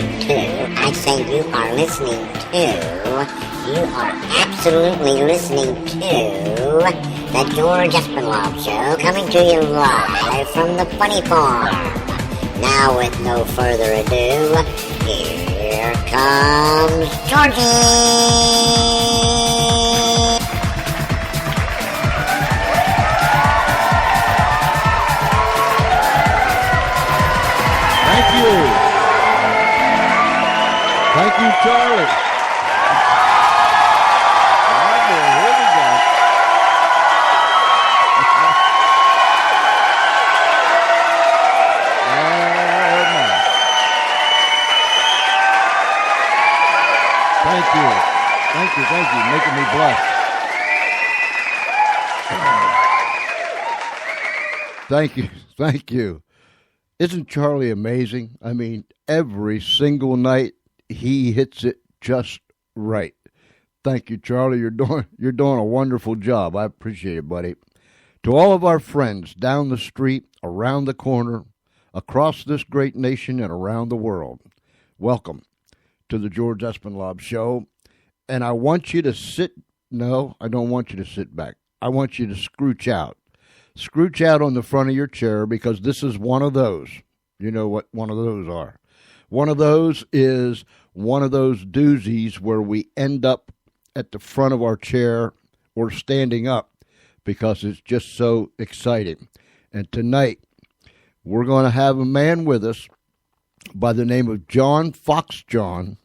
listening to. I say you are listening to. You are absolutely listening to the George Espenlaub Show, coming to you live from the Funny Farm. Now, with no further ado, here comes Georgie. Thank you, Charlie. All right, boy, here we go. Oh, my. Thank you. Making me blush. Thank you. Isn't Charlie amazing? I mean, every single night, he hits it just right. Thank you, Charlie. You're doing a wonderful job. I appreciate it, buddy. To all of our friends down the street, around the corner, across this great nation, and around the world, welcome to the George Espenlaub Show. And I want you to I don't want you to sit back. I want you to scrooch out. Scrooch out on the front of your chair, because this is one of those. You know what one of those are. One of those is one of those doozies where we end up at the front of our chair or standing up because it's just so exciting. And tonight, we're going to have a man with us by the name of Foxjohn,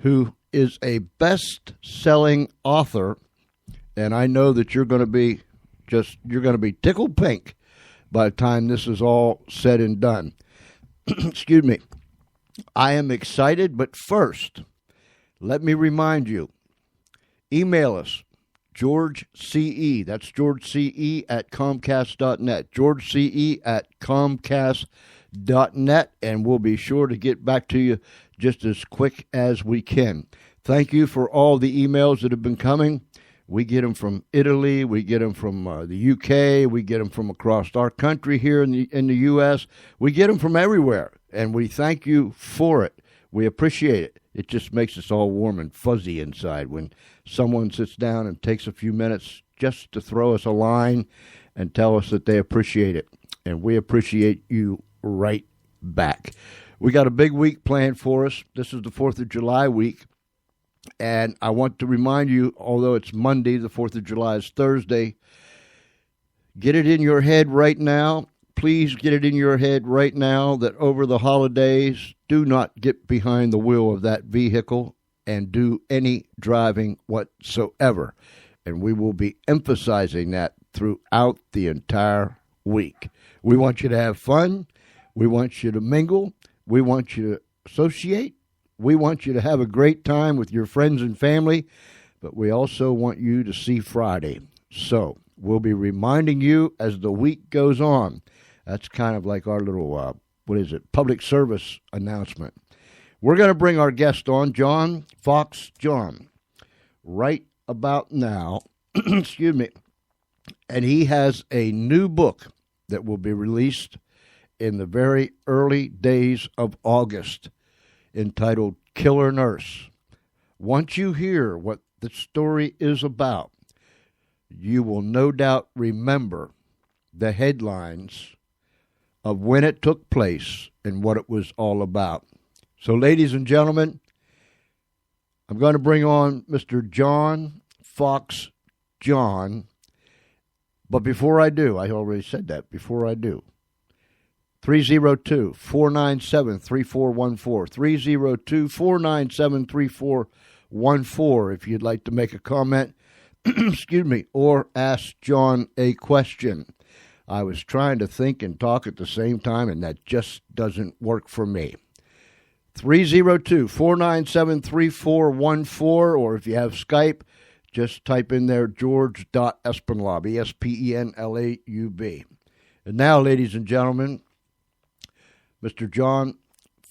who is a best-selling author, and I know that you're going to be tickled pink by the time this is all said and done. Excuse me. I am excited, but first, let me remind you, email us, GeorgeCE, that's GeorgeCE at Comcast.net, GeorgeCE at Comcast.net, and we'll be sure to get back to you just as quick as we can. Thank you for all the emails that have been coming. We get them from Italy, we get them from the UK, we get them from across our country here in the U.S., we get them from everywhere. And we thank you for it. We appreciate it. It just makes us all warm and fuzzy inside when someone sits down and takes a few minutes just to throw us a line and tell us that they appreciate it. And we appreciate you right back. We got a big week planned for us. This is the 4th of July week. And I want to remind you, although it's Monday, the 4th of July is Thursday, get it in your head right now. Please get it in your head right now that over the holidays, do not get behind the wheel of that vehicle and do any driving whatsoever. And we will be emphasizing that throughout the entire week. We want you to have fun. We want you to mingle. We want you to associate. We want you to have a great time with your friends and family. But we also want you to see Friday. So we'll be reminding you as the week goes on. That's kind of like our little, public service announcement. We're going to bring our guest on, Foxjohn, right about now. Excuse me. And he has a new book that will be released in the very early days of August, entitled Killer Nurse. Once you hear what the story is about, you will no doubt remember the headlines of when it took place and what it was all about. So, ladies and gentlemen, I'm going to bring on Mr. Foxjohn. But before I do, I already said that, 302-497-3414, 302-497-3414, if you'd like to make a comment, excuse me, or ask John a question. I was trying to think and talk at the same time, and that just doesn't work for me. 302-497-3414, or if you have Skype, just type in there george.espenlaub, ESPENLAUB. And now, ladies and gentlemen, Mr.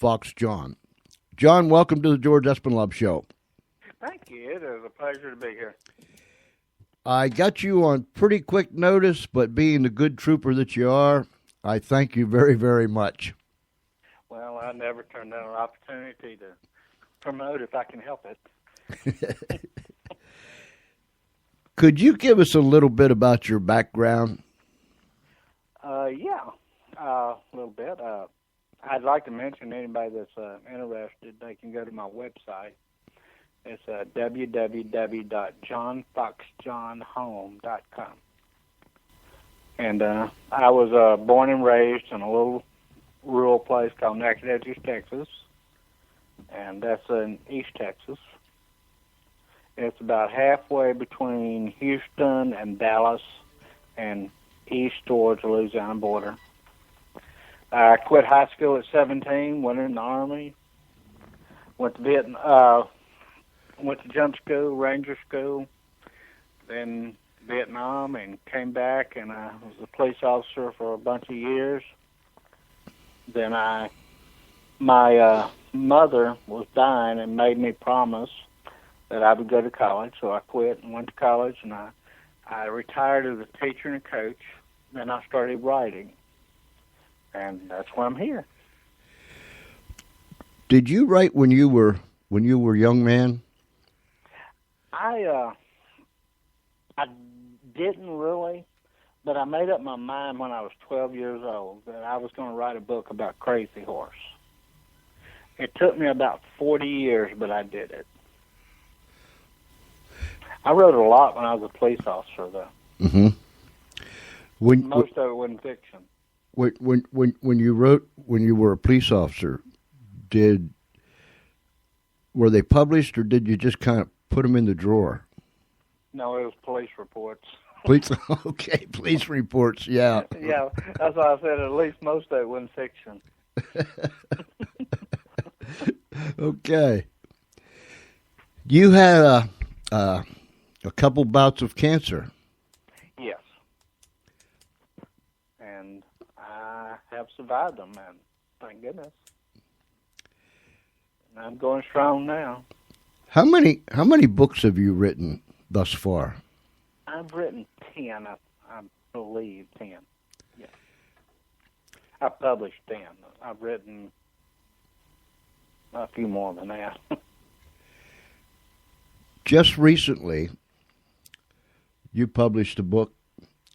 Foxjohn. John, welcome to the George Espenlaub Show. Thank you. It is a pleasure to be here. I got you on pretty quick notice, but being the good trooper that you are, I thank you very, very much. Well, Well, I never turn down an opportunity to promote if I can help it. Could you give us a little bit about your background? Yeah, a little bit. I'd like to mention anybody that's interested, they can go to my website. It's www.johnfoxjohnhome.com. And I was born and raised in a little rural place called Nacogdoches, Texas, and that's in East Texas. It's about halfway between Houston and Dallas and east towards the Louisiana border. I quit high school at 17, went in the Army, went to jump school, Ranger school, then Vietnam, and came back, and I was a police officer for a bunch of years. Then my mother was dying and made me promise that I would go to college, so I quit and went to college, and I retired as a teacher and a coach. Then I started writing, and that's why I'm here. Did you write when you were a young man? I didn't really, but I made up my mind when I was 12 years old that I was going to write a book about Crazy Horse. It took me about 40 years, but I did it. I wrote a lot when I was a police officer, though. Mm-hmm. Most of it wasn't fiction. When you wrote when you were a police officer, were they published, or did you just kind of put them in the drawer? No, it was police reports. Police reports, yeah. Yeah, that's why I said at least most of it wasn't fiction. Okay. You had a couple bouts of cancer. Yes. And I have survived them, and thank goodness. And I'm going strong now. How many books have you written thus far? I've written 10, I believe 10. Yeah. I've published 10. I've written a few more than that. Just recently, you published a book,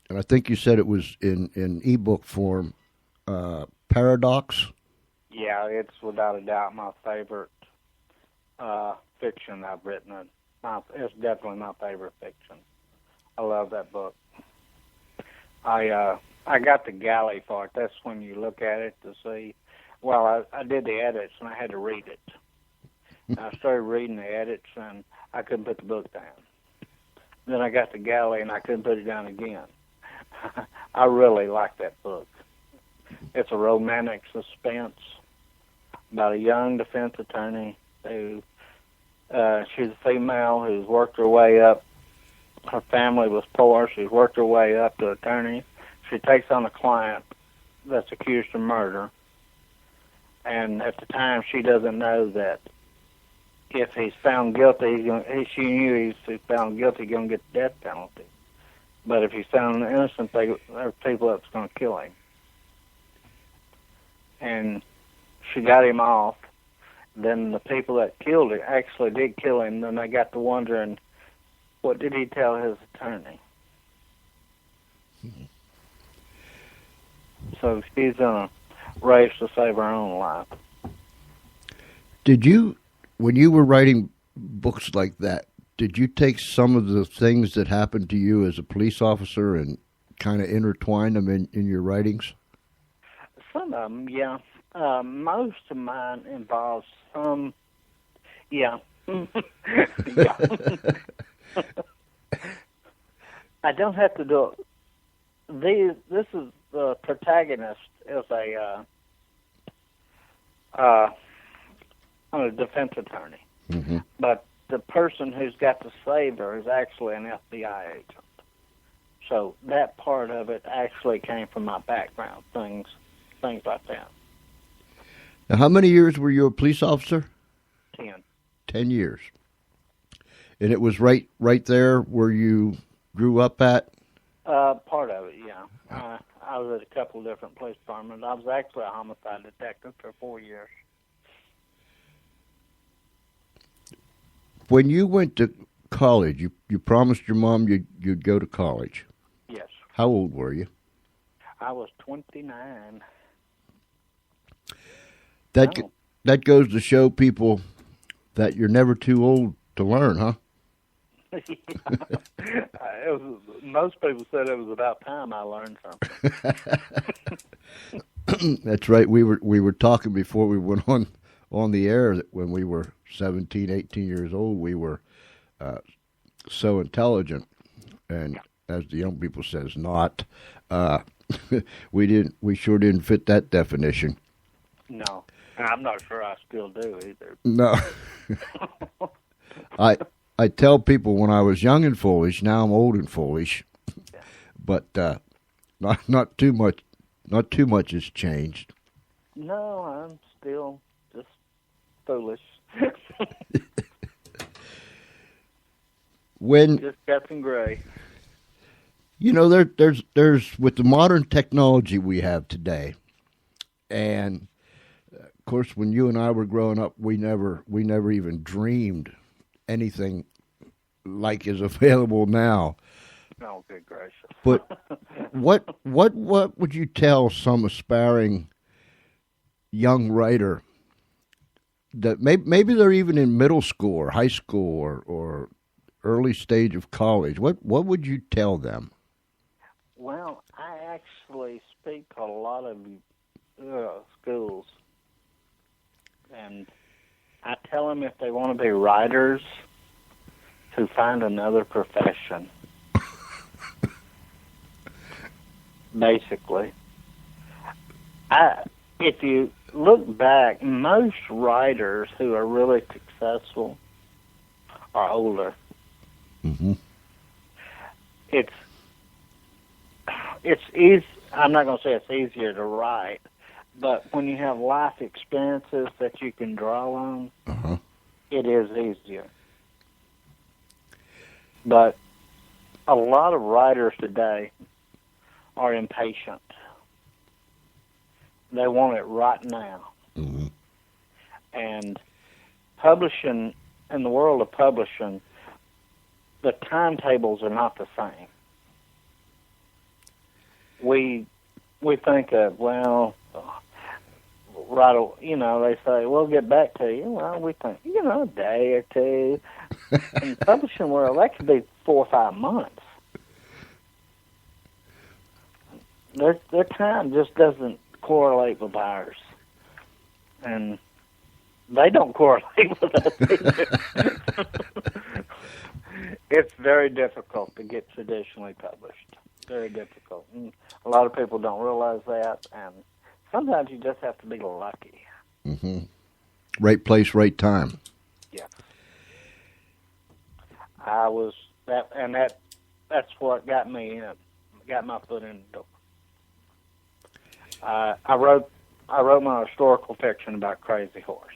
and I think you said it was in ebook form, Paradox. Yeah, it's without a doubt my favorite fiction I've written. It's definitely my favorite fiction. I love that book. I got the galley for it. That's when you look at it to see. Well, I did the edits, and I had to read it. I started reading the edits, and I couldn't put the book down. Then I got the galley, and I couldn't put it down again. I really like that book. It's a romantic suspense about a young defense attorney who, she's a female who's worked her way up. Her family was poor. She's worked her way up to attorney. She takes on a client that's accused of murder. And at the time, she doesn't know that if he's found guilty, she knew he's found guilty, he's going to get the death penalty. But if he's found innocent, there are people that's going to kill him. And she got him off. Then the people that killed him actually did kill him. Then they got to wondering, what did he tell his attorney? Mm-hmm. So she's in a race to save her own life. Did you, when you were writing books like that, did you take some of the things that happened to you as a police officer and kind of intertwine them in your writings? Some of them, yeah. Most of mine involves some, yeah. Yeah. I don't have to do it. This is the protagonist is a defense attorney, mm-hmm. but the person who's got to save her is actually an FBI agent. So that part of it actually came from my background, things like that. Now, how many years were you a police officer? 10. 10 years. And it was right there where you grew up at? Part of it, yeah. I was at a couple of different police departments. I was actually a homicide detective for 4 years. When you went to college, you promised your mom you'd go to college. Yes. How old were you? I was 29. That goes to show people that you're never too old to learn, huh? Most people said it was about time I learned something. That's right. We were talking before we went on the air that when we were 17, 18 years old, we were so intelligent, and as the young people says, not. We sure didn't fit that definition. No, and I'm not sure I still do either. No. I tell people when I was young and foolish, now I'm old and foolish, but not too much. Not too much has changed. No, I'm still just foolish. Just Captain Gray. You know, there's with the modern technology we have today, and of course, when you and I were growing up, we never even dreamed anything like is available now. Oh, good gracious! But what would you tell some aspiring young writer that maybe they're even in middle school or high school or early stage of college? What would you tell them? Well, I actually speak to a lot of schools, and I tell them if they want to be writers, to find another profession. Basically, if you look back, most writers who are really successful are older. Mm-hmm. It's easy. I'm not going to say it's easier to write, but when you have life experiences that you can draw on, it is easier. But a lot of writers today are impatient. They want it right now. Mm-hmm. And publishing, in the world of publishing, the timetables are not the same. We think of, well, right, they say, we'll get back to you. Well, we think, a day or two. In the publishing world, that could be 4 or 5 months. Their time just doesn't correlate with ours. And they don't correlate with us either. It's very difficult to get traditionally published. Very difficult. And a lot of people don't realize that, and sometimes you just have to be lucky. Mm-hmm. Right place, right time. Yeah. I was that, and that's what got me in, got my foot in the door. I wrote my historical fiction about Crazy Horse,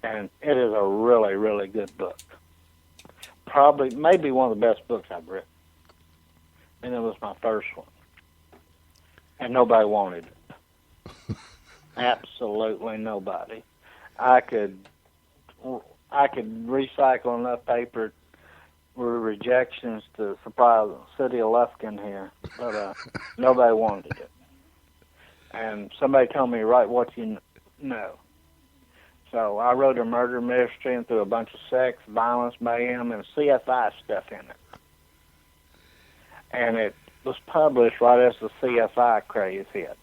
and it is a really, really good book. Maybe one of the best books I've written, and it was my first one, and nobody wanted it. Absolutely nobody. I could recycle enough paper with rejections to supply the city of Lufkin here, but nobody wanted it. And somebody told me, write what you know. So I wrote a murder mystery and threw a bunch of sex, violence, mayhem, and CSI stuff in it. And it was published right as the CSI craze hit.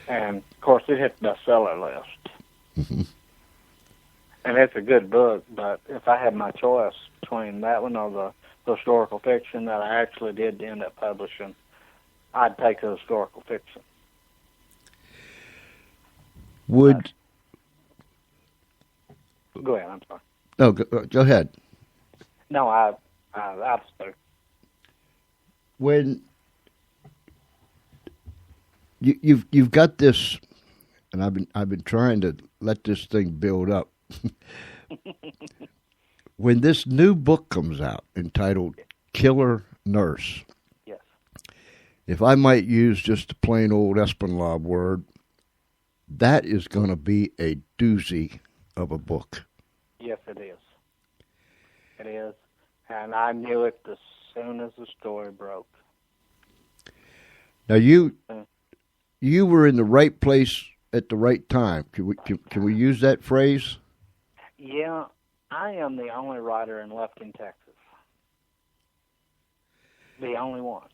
And, of course, it hit the bestseller list. Mm-hmm. And it's a good book, but if I had my choice between that one or the historical fiction that I actually did end up publishing, I'd take the historical fiction. Would... Go ahead, I'm sorry. No, go ahead. No, I've spoken. When you've got this, and I've been trying to let this thing build up. When this new book comes out entitled Killer Nurse, yes, if I might use just a plain old Espenlaub word, that is going to be a doozy of a book. Yes, it is. It is. And I knew it as soon as the story broke. Now, you were in the right place at the right time. Can we use that phrase? Yeah, I am the only writer in Lufkin, Texas. The only one.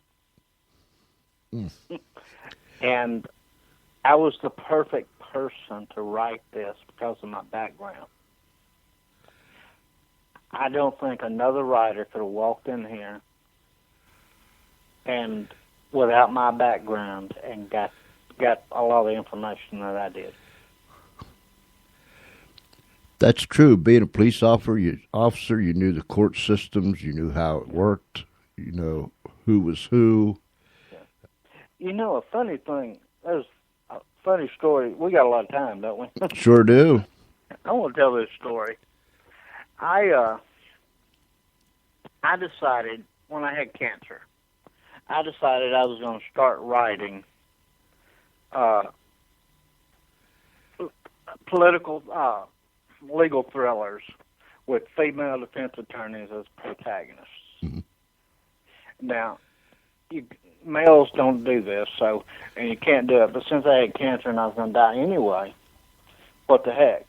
And I was the perfect person to write this because of my background. I don't think another writer could have walked in here and without my background and got a lot of the information that I did. That's true. Being a police officer, you knew the court systems, you knew how it worked, you know who was who. You know, a funny thing, there's a funny story. We got a lot of time, don't we? Sure do. I want to tell this story. I decided when I had cancer, I decided I was going to start writing political, legal thrillers with female defense attorneys as protagonists. Mm-hmm. Now, males don't do this, and you can't do it. But since I had cancer and I was going to die anyway, what the heck?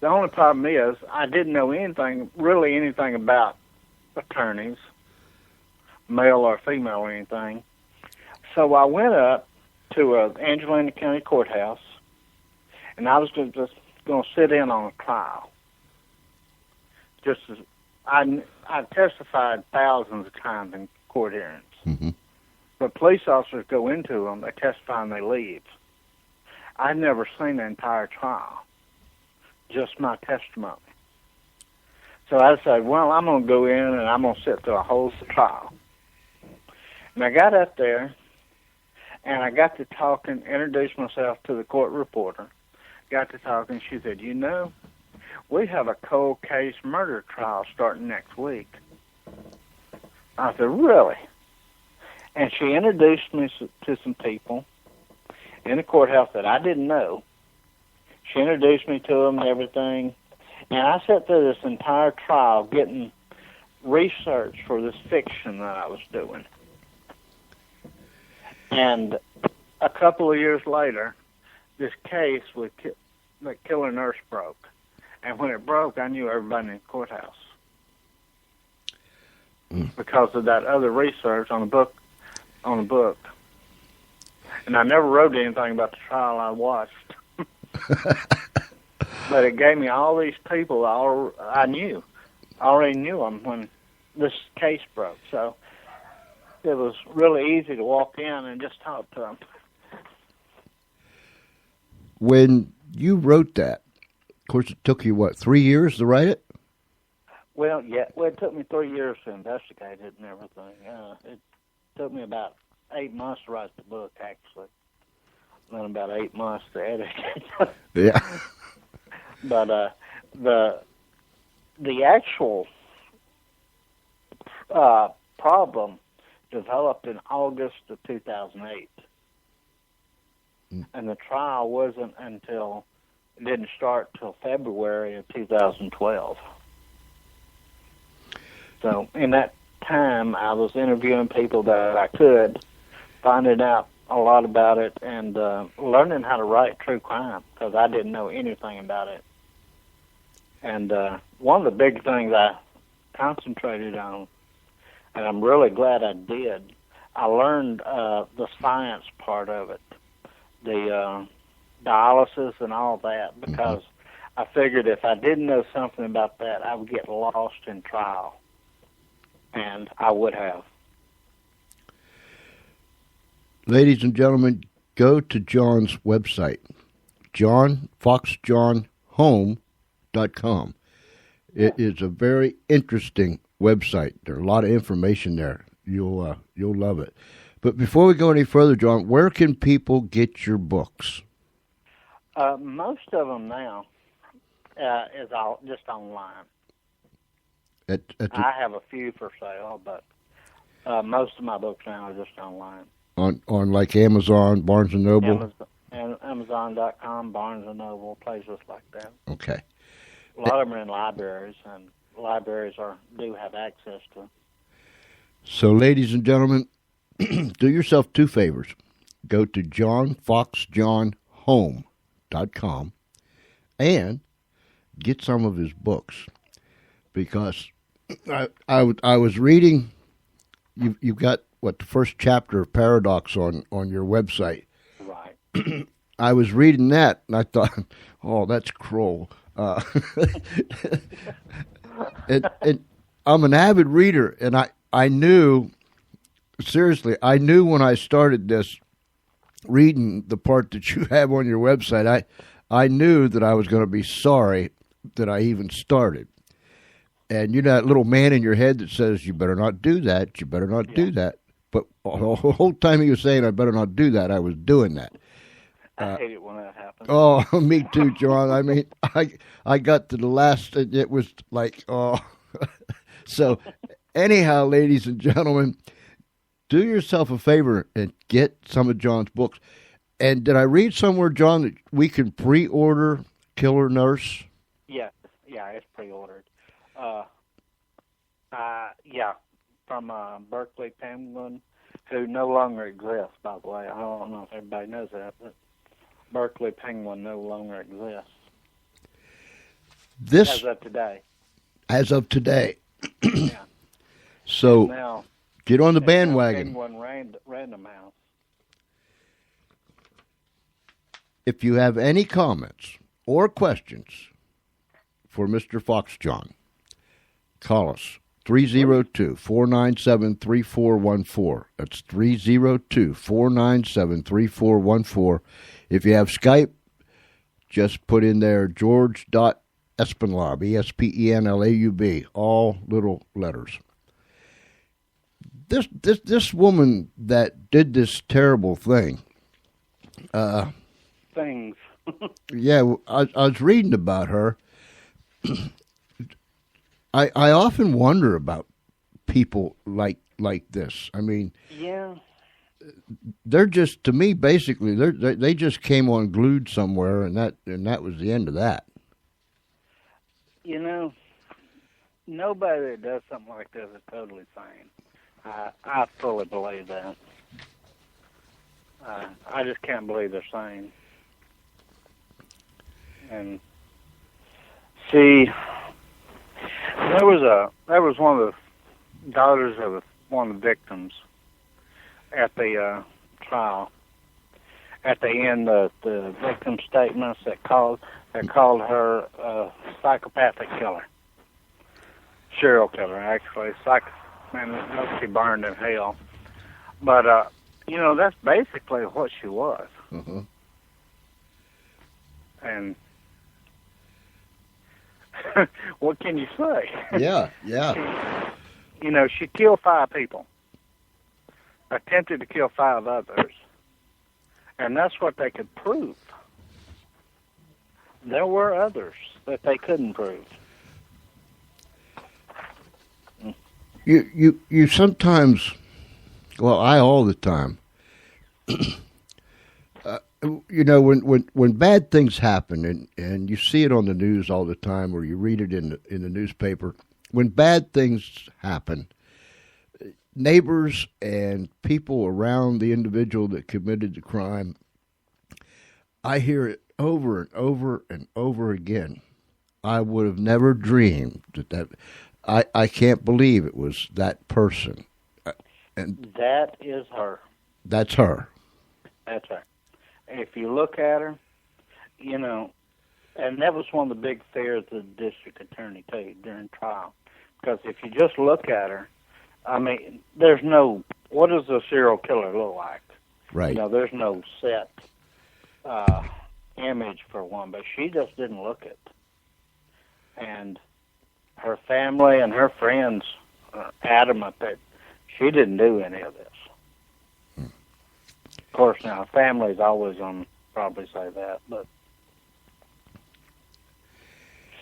The only problem is I didn't know really anything about attorneys, male or female or anything. So I went up to Angelina County Courthouse, and I was just going to sit in on a trial. Just as I testified thousands of times in court hearings. Mm-hmm. But police officers go into them, they testify, and they leave. I'd never seen the entire trial, just my testimony. So I decided, well, I'm going to go in and I'm going to sit through a whole trial. And I got up there, and I got to talking, introduced myself to the court reporter, got to talking. She said, you know, we have a cold case murder trial starting next week. I said, really? And she introduced me to some people in the courthouse that I didn't know. She introduced me to them and everything. And I sat through this entire trial getting research for this fiction that I was doing. And a couple of years later, this case with the killer nurse broke. And when it broke, I knew everybody in the courthouse. Because of that other research on the book. And I never wrote anything about the trial I watched. But it gave me all these people I knew. I already knew them when this case broke. So it was really easy to walk in and just talk to them. When you wrote that, of course, it took you, 3 years to write it? Well, yeah. Well, it took me 3 years to investigate it and everything. It took me about 8 months to write the book, actually. And then about 8 months to edit it. Yeah. But the actual problem developed in August of 2008. And the trial didn't start till February of 2012. So in that time, I was interviewing people that I could, finding out a lot about it, and learning how to write true crime, because I didn't know anything about it. And one of the big things I concentrated on, and I'm really glad I did, I learned the science part of it, the dialysis and all that, because I figured if I didn't know something about that, I would get lost in trial. And I would have. Ladies and gentlemen, go to John's website, foxjohnhome.com. It is a very interesting website. There's a lot of information there. You'll love it. But before we go any further, John, where can people get your books? Most of them now is all just online. I have a few for sale, but Most of my books now are just online. On like Amazon, Barnes and Noble. Amazon.com, Barnes and Noble, places like that. Okay. A lot of them are in libraries, and libraries do have access to them. So, ladies and gentlemen, do yourself two favors. Go to foxjohnhome.com and get some of his books, because I was reading. You've got the first chapter of Paradox on your website. Right. I was reading that and I thought, oh, that's Kroll. And I'm an avid reader, and I knew, seriously, when I started this, reading the part that you have on your website, I knew that I was going to be sorry that I even started. And you know that little man in your head that says, you better not do that, you better not do that. But the whole time he was saying, I better not do that, I was doing that. I hate it when that happens. Oh, me too, John. I mean, I got to the last, it was like, oh. So, anyhow, ladies and gentlemen, do yourself a favor and get some of John's books. And did I read somewhere, John, that we can pre-order Killer Nurse? Yeah, it's pre-ordered. From Berkeley Penguin, who no longer exists, by the way. I don't know if everybody knows that, but Berkeley Penguin no longer exists. As of today. As of today. Yeah. So now, get on the bandwagon. Penguin Random House. If you have any comments or questions for Mr. Foxjohn, call us. 302-497-3414. That's 302-497-3414. If you have Skype, just put in there george.espenlaub, ESPENLAUB, all little letters. This woman that did this terrible thing. Things. Yeah, I was reading about her. I often wonder about people like this. I mean, yeah, they're just, to me, basically they just came unglued somewhere, and that was the end of that. You know, nobody that does something like this is totally sane. I fully believe that. I just can't believe they're sane. And see. There was one of the daughters of one of the victims at the trial. At the end, the victim statements that called her a psychopathic killer, serial killer, actually. Man, she burned in hell. But that's basically what she was. Mm-hmm. And what can you say? Yeah. She killed 5 people, attempted to kill 5 others, and that's what they could prove. There were others that they couldn't prove. You sometimes, well, I all the time. When bad things happen, and you see it on the news all the time, or you read it in the newspaper, when bad things happen, neighbors and people around the individual that committed the crime, I hear it over and over and over again. I would have never dreamed that I can't believe it was that person. And that is her. That's her. That's her. If you look at her, and that was one of the big fears of the district attorney, too, during trial. Because if you just look at her, I mean, what does a serial killer look like? Right. There's no set image for one, but she just didn't look it. And her family and her friends are adamant that she didn't do any of this. Of course, now, family's always going to probably say that, but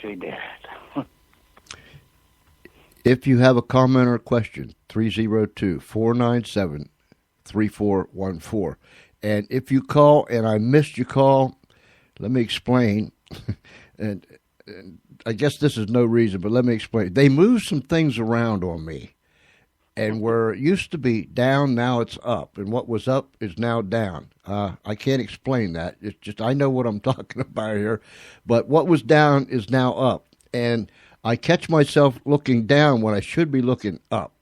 she did. If you have a comment or question, 302-497-3414. And if you call and I missed your call, let me explain. and I guess this is no reason, but let me explain. They moved some things around on me. And where it used to be down, now it's up. And what was up is now down. I can't explain that. It's just I know what I'm talking about here. But what was down is now up. And I catch myself looking down when I should be looking up,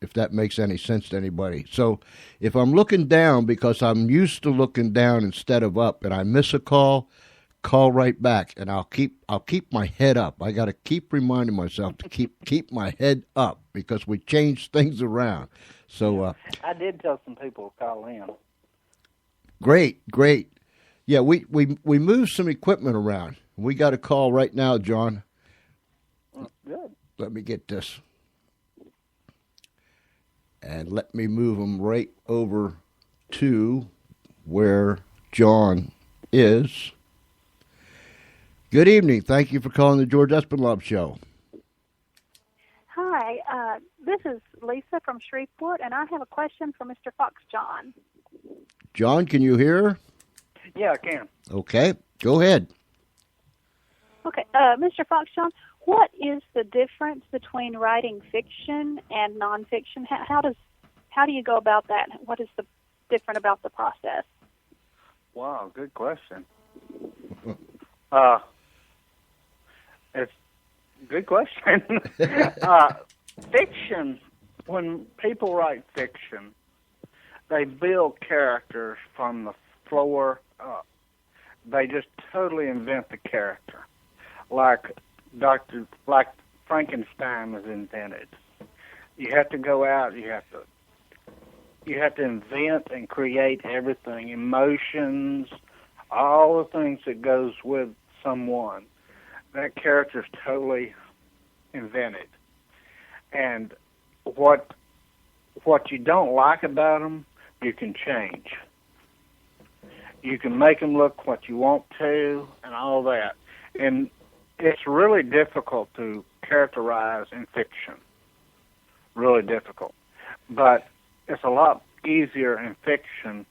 if that makes any sense to anybody. So if I'm looking down because I'm used to looking down instead of up and I miss a call right back, and I'll keep my head up. I got to keep reminding myself to keep my head up because we change things around. So I did tell some people to call in. Great. Yeah, we moved some equipment around. We got a call right now, John. Good. Let me get this. And let me move them right over to where John is. Good evening. Thank you for calling the George Espenlaub Show. Hi, this is Lisa from Shreveport, and I have a question for Mr. Foxjohn. John, can you hear? Yeah, I can. Okay, go ahead. Okay, Mr. Foxjohn, what is the difference between writing fiction and nonfiction? How do you go about that? What is the different about the process? Wow, good question. It's a good question. Fiction, when people write fiction, they build characters from the floor up. They just totally invent the character. Like Frankenstein was invented. You have to go out, you have to invent and create everything, emotions, all the things that goes with someone. That character is totally invented. And what you don't like about them, you can change. You can make them look what you want to and all that. And it's really difficult to characterize in fiction. Really difficult. But it's a lot easier in fiction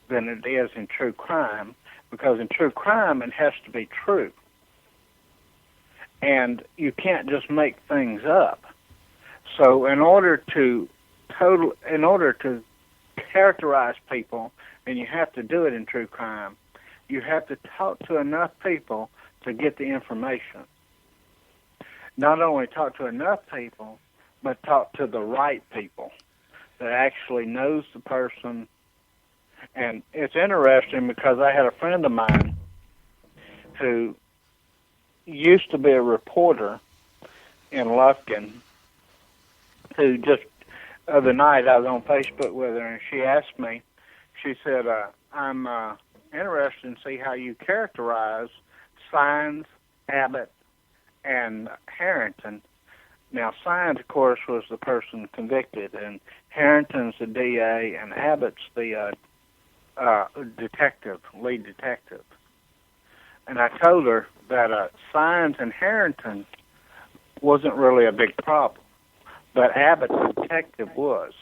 than it is in true crime, because in true crime it has to be true. And you can't just make things up. So in order to characterize people, and you have to do it in true crime, you have to talk to enough people to get the information. Not only talk to enough people, but talk to the right people that actually knows the person. And it's interesting because I had a friend of mine who used to be a reporter in Lufkin, who just the other night I was on Facebook with her, and she asked me, she said, I'm interested to see how you characterize Sines, Abbott, and Harrington. Now, Sines, of course, was the person convicted, and Harrington's the DA, and Abbott's the lead detective. And I told her that Sines and Harrington wasn't really a big problem, but Abbott, the detective, was.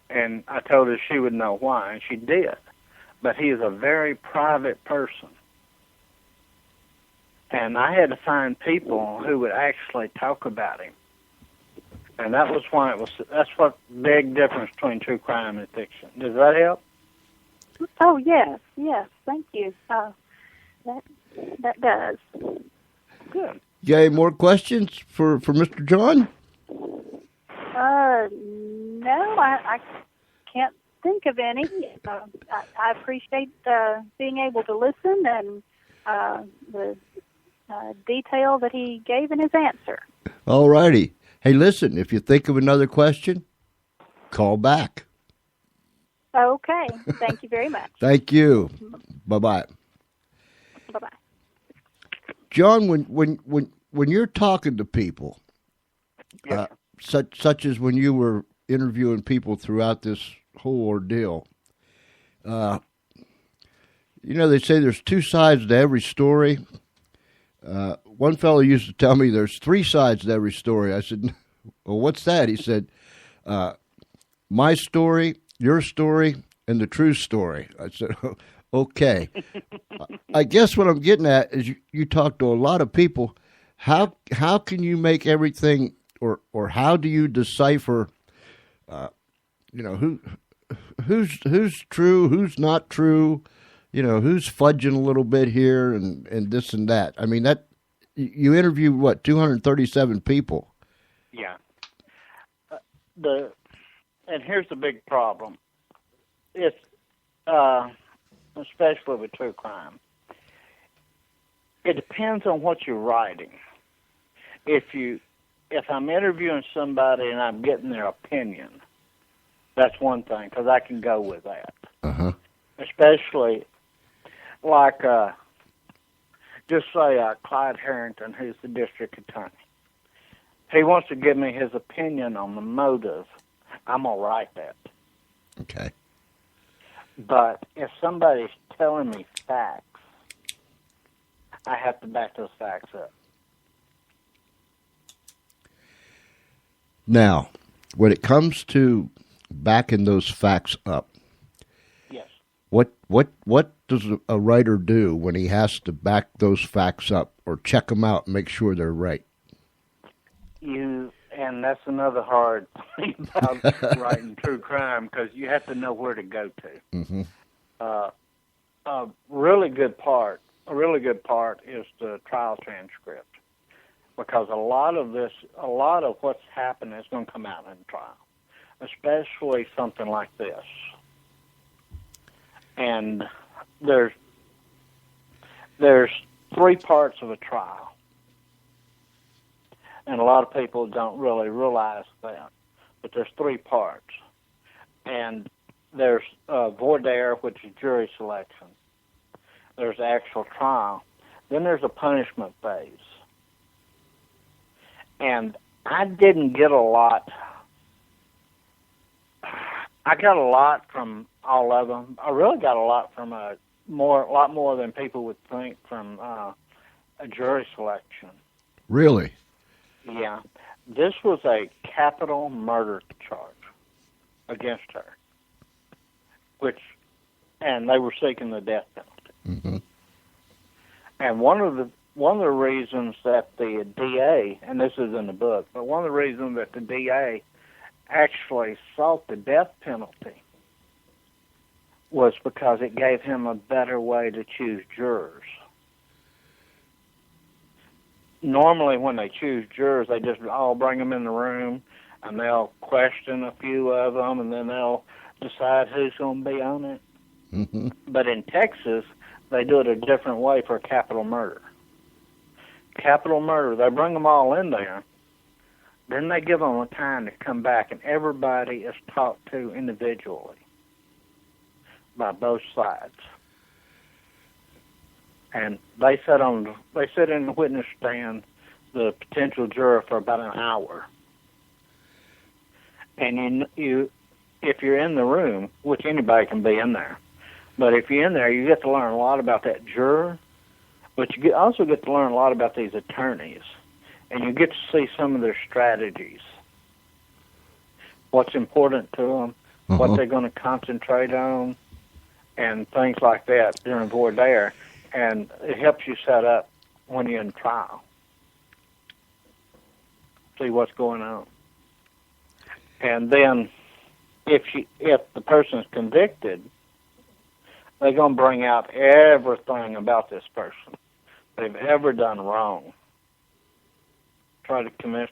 And I told her she would know why, and she did. But he is a very private person. And I had to find people who would actually talk about him. And that was why that's what big difference between true crime and fiction. Does that help? Oh, yes, thank you. That does. Good. You got any more questions for Mr. John? No, I can't think of any. I appreciate being able to listen and the detail that he gave in his answer. All righty. Hey, listen, if you think of another question, call back. Okay. Thank you very much. Thank you. Bye-bye. Bye-bye. John, when you're talking to people, Yes, such as when you were interviewing people throughout this whole ordeal, they say there's two sides to every story. One fellow used to tell me there's three sides to every story. I said, well, what's that? He said, my story, your story, and the true story. I said, okay. I guess what I'm getting at is you talk to a lot of people. How can you make everything, or how do you decipher, who's true, who's not true, who's fudging a little bit here and this and that. I mean, that you interview 237 people. Yeah. And here's the big problem. It's especially with true crime. It depends on what you're writing. If I'm interviewing somebody and I'm getting their opinion, that's one thing, because I can go with that. Uh-huh. Especially like, just say Clyde Harrington, who's the district attorney. He wants to give me his opinion on the motive. I'm going to write that. Okay. But if somebody's telling me facts, I have to back those facts up. Now, when it comes to backing those facts up, yes, what does a writer do when he has to back those facts up or check them out and make sure they're right? And that's another hard thing about writing true crime, because you have to know where to go to. Mm-hmm. A really good part is the trial transcript, because a lot of what's happened is going to come out in the trial, especially something like this. And there's 3 parts of a trial. And a lot of people don't really realize that. But there's 3 parts. And there's voir dire, which is jury selection. There's the actual trial. Then there's a punishment phase. And I didn't get a lot. I got a lot from all of them. I really got a lot from a lot more than people would think from a jury selection. Really? Yeah. This was a capital murder charge against her, and they were seeking the death penalty. Mm-hmm. And one of the reasons that the DA, and this is in the book, but one of the reasons that the DA actually sought the death penalty was because it gave him a better way to choose jurors. Normally, when they choose jurors, they just all bring them in the room, and they'll question a few of them, and then they'll decide who's going to be on it. Mm-hmm. But in Texas, they do it a different way for capital murder. Capital murder, they bring them all in there, then they give them a time to come back, and everybody is talked to individually by both sides. And they sit in the witness stand, the potential juror, for about an hour. And if you're in the room, which anybody can be in there, but if you're in there, you get to learn a lot about that juror, but you also get to learn a lot about these attorneys, and you get to see some of their strategies, what's important to them, what they're going to concentrate on, and things like that during voir dire. And it helps you set up when you're in trial. See what's going on. And then if the person's convicted, they're going to bring out everything about this person they've ever done wrong. Try to convince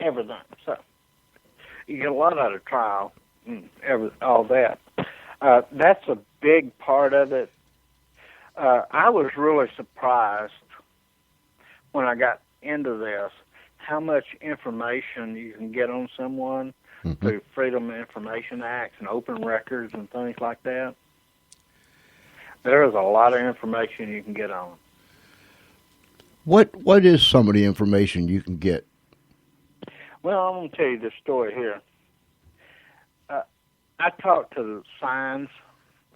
everything. So you get a lot out of trial, all that. That's a big part of it. I was really surprised when I got into this how much information you can get on someone through Freedom of Information Acts and open records and things like that. There is a lot of information you can get on. What is some of the information you can get? Well, I'm going to tell you this story here. I talked to the signs.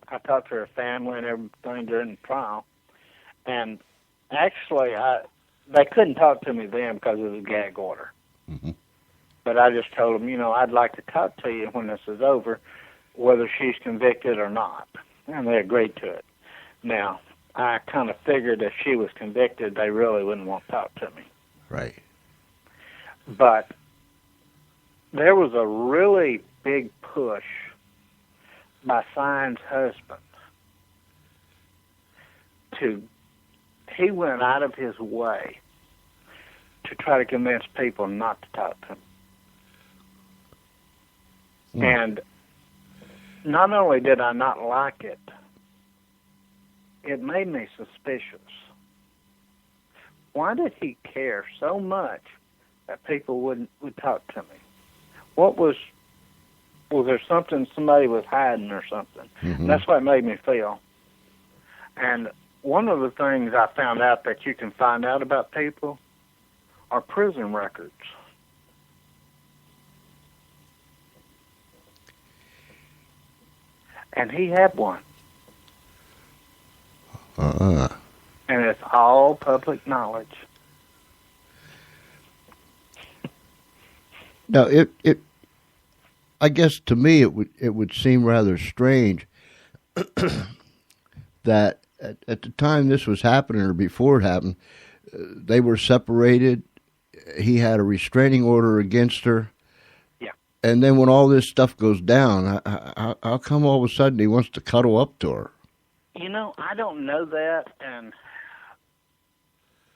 I talked to her family and everything during the trial. And actually, they couldn't talk to me then because of the gag order. Mm-hmm. But I just told them, I'd like to talk to you when this is over, whether she's convicted or not. And they agreed to it. Now, I kind of figured if she was convicted, they really wouldn't want to talk to me. Right. But there was a really big push by Sign's husband he went out of his way to try to convince people not to talk to him. Mm. And not only did I not like it, it made me suspicious. Why did he care so much that people would talk to me? Was there something somebody was hiding or something? Mm-hmm. And that's what it made me feel. And one of the things I found out that you can find out about people are prison records. And he had one. And it's all public knowledge. Now, I guess to me it would seem rather strange that at the time this was happening or before it happened, they were separated. He had a restraining order against her. Yeah. And then when all this stuff goes down, how come all of a sudden he wants to cuddle up to her? I don't know that, and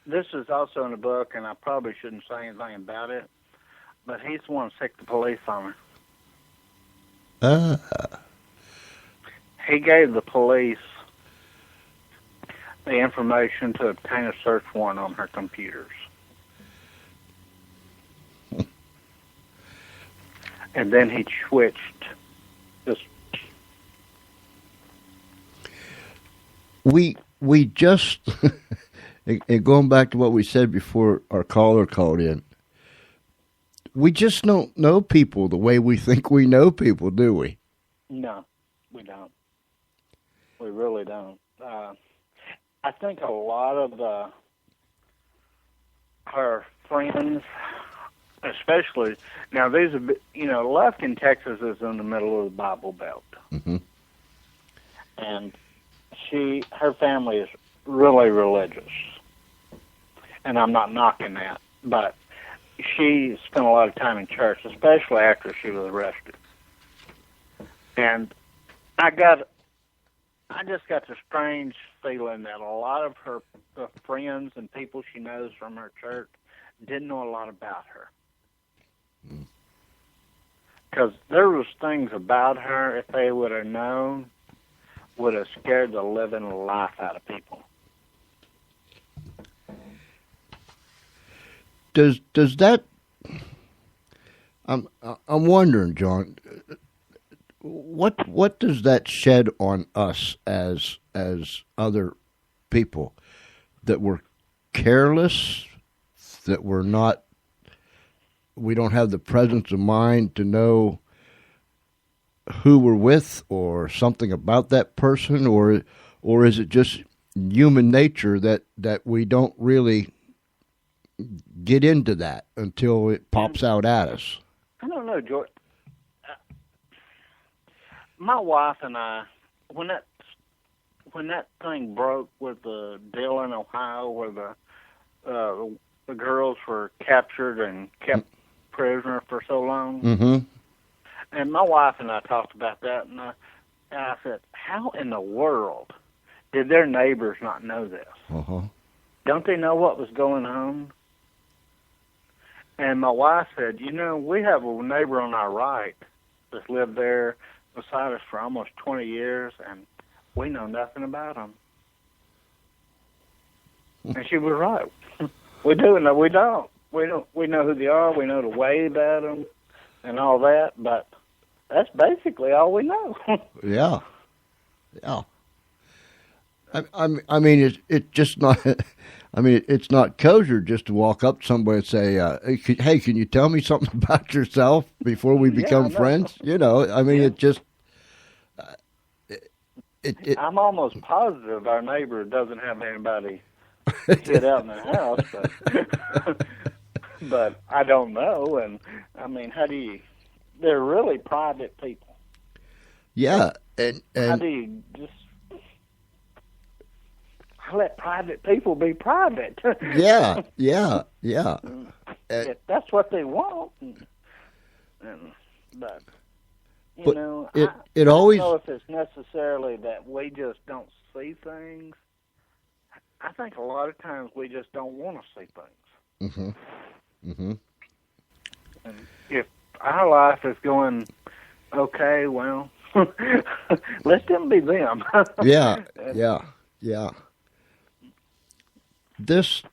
this is also in the book, and I probably shouldn't say anything about it, but he's the one who sicked the police on her. He gave the police the information to obtain a search warrant on her computers. And then he switched. We just, and going back to what we said before our caller called in, we just don't know people the way we think we know people, do we? No, we don't. We really don't. I think a lot of her friends, especially, now these are, Lufkin, Texas is in the middle of the Bible Belt. Mm-hmm. And her family is really religious. And I'm not knocking that, but she spent a lot of time in church, especially after she was arrested. And I just got the strange feeling that a lot of her friends and people she knows from her church didn't know a lot about her. Because there was things about her, if they would have known, would have scared the living life out of people. Does that? I'm wondering, John. What does that shed on us as other people, that we're careless, that we don't have the presence of mind to know who we're with or something about that person, or is it just human nature that we don't really get into that until it pops out at us? I don't know, George. My wife and I, when that thing broke with the deal in Ohio where the girls were captured and kept prisoner for so long, mm-hmm. and my wife and I talked about that, and I said, how in the world did their neighbors not know this? Uh-huh. Don't they know what was going on? And my wife said, we have a neighbor on our right that's lived there beside us for almost 20 years, and we know nothing about him. And she was right. We do, no, we don't. We know who they are. We know the way about them and all that, but that's basically all we know. Yeah. I mean, it's just not. I mean, it's not kosher just to walk up to somebody and say, "Hey, can you tell me something about yourself before we become friends?" I mean, it just. I'm almost positive our neighbor doesn't have anybody hid out in the house, but I don't know. And I mean, how do you? They're really private people. Yeah, How do you just let private people be private? yeah. If that's what they want. But you But know, it I always. don't know if it's necessarily that we just don't see things. I think a lot of times we just don't want to see things. And if our life is going okay, well, let them be them. Yeah. This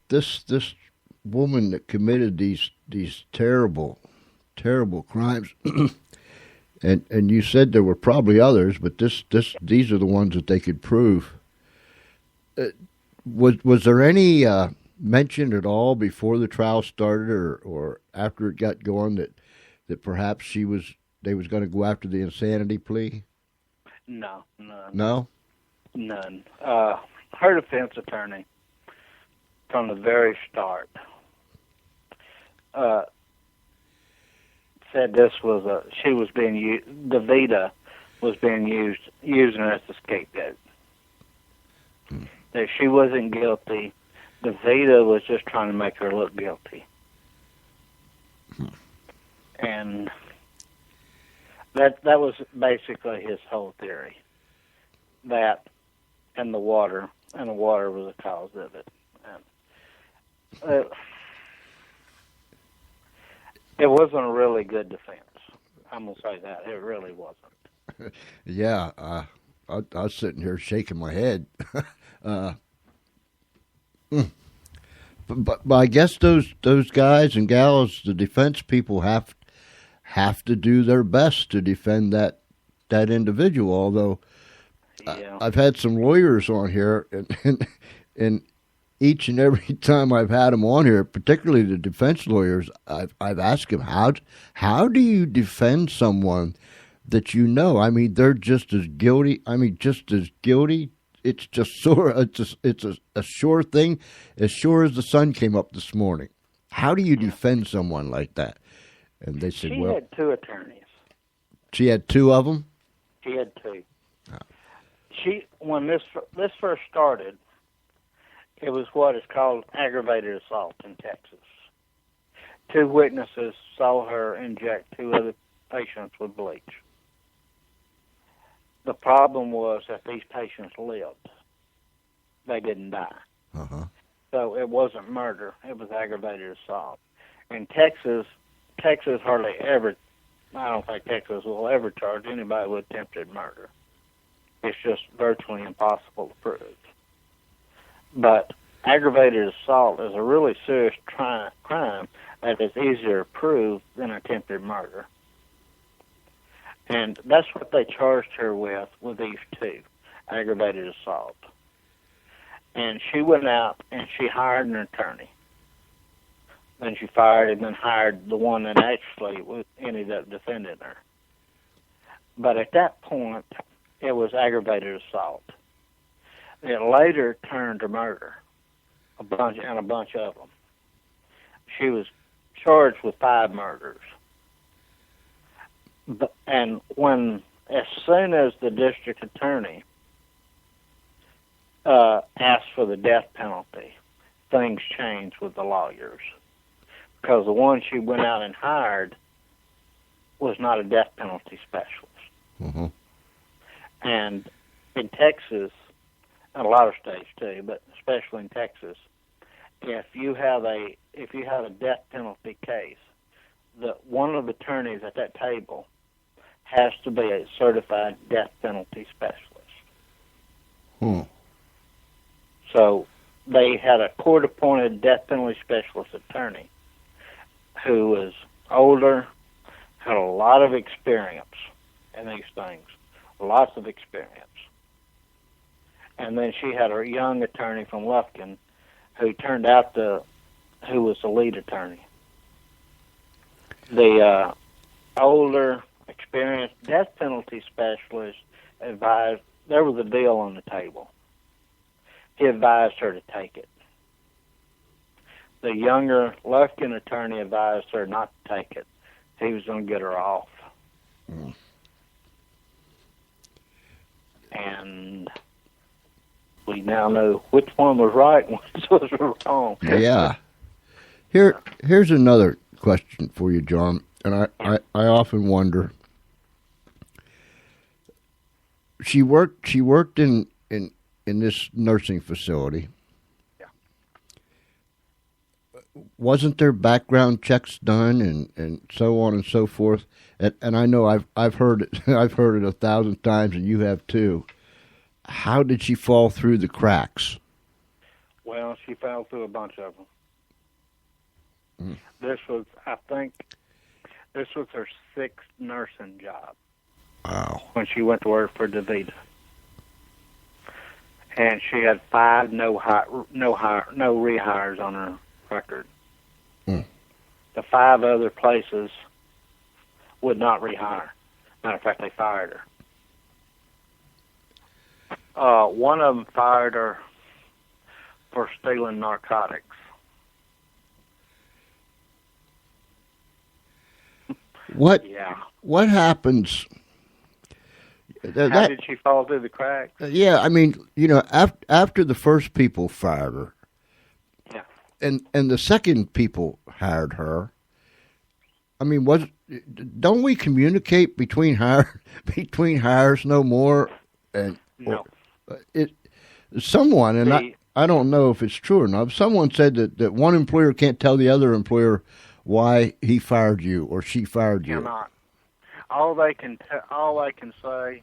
woman that committed these terrible crimes, and you said there were probably others, but these are the ones that they could prove. Was there any mention at all before the trial started, or after it got going, that perhaps they was going to go after the insanity plea? No, none. No? None. Her defense attorney, from the very start, said this was DeVita was being using her as a scapegoat. That she wasn't guilty. DeVita was just trying to make her look guilty. And that was basically his whole theory. That and the water was the cause of it. And, it wasn't a really good defense. I'm gonna say that it really wasn't. Yeah, I was sitting here shaking my head. But I guess those guys and gals, the defense people, have to do their best to defend that individual. Although Yeah. I've had some lawyers on here, and each and every time I've had them on here, particularly the defense lawyers, I've asked them, how do you defend someone that you know? I mean, they're just as guilty. It's just sure. It's a sure thing, as sure as the sun came up this morning. How do you defend someone like that? And they said, She well, had two attorneys. She had two of them. She had two. When this first started, it was what is called aggravated assault in Texas. Two witnesses saw her inject two other patients with bleach. The problem was that these patients lived. They didn't die. Uh-huh. So it wasn't murder. It was aggravated assault. In Texas hardly ever, I don't think Texas will ever charge anybody with attempted murder. It's just virtually impossible to prove. But aggravated assault is a really serious crime that is easier to prove than attempted murder. And that's what they charged her with these two, aggravated assault. And she went out and she hired an attorney. Then she fired him and hired the one that actually ended up defending her. But at that point, it was aggravated assault. It later turned to murder, a bunch of them. She was charged with 5 murders. And as soon as the district attorney asked for the death penalty, things changed with the lawyers. Because the one she went out and hired was not a death penalty specialist. Mm-hmm. And in Texas, and a lot of states too, but especially in Texas, if you have a death penalty case, one of the attorneys at that table has to be a certified death penalty specialist. Hmm. So they had a court-appointed death penalty specialist attorney who was older, had a lot of experience in these things, lots of experience. And then she had a young attorney from Lufkin who turned out who was the lead attorney. The older, experienced death penalty specialist advised, there was a deal on the table. He advised her to take it. the younger Lufkin attorney advised her not to take it. He was going to get her off. Mm. And we now know which one was right and which was wrong. Yeah. Here's another question for you, John. And I often wonder. She worked in this nursing facility. Yeah. Wasn't there background checks done and so on and so forth? And I know I've heard it I've heard it 1,000 times, and you have too. How did she fall through the cracks? Well, she fell through a bunch of them. Mm. I think this was her 6th nursing job. Wow. When she went to work for DeVita. And she had 5 no rehires on her record. Mm. The 5 other places would not rehire. Matter of fact, they fired her. One of them fired her for stealing narcotics. What? Yeah. What happens? How did she fall through the cracks? Yeah, I mean, after the first people fired her, Yeah. and the second people hired her. I mean, don't we communicate between hires no more? And No. Someone, and I don't know if it's true or not. Someone said that one employer can't tell the other employer why he fired you or she fired you. Cannot. All they can say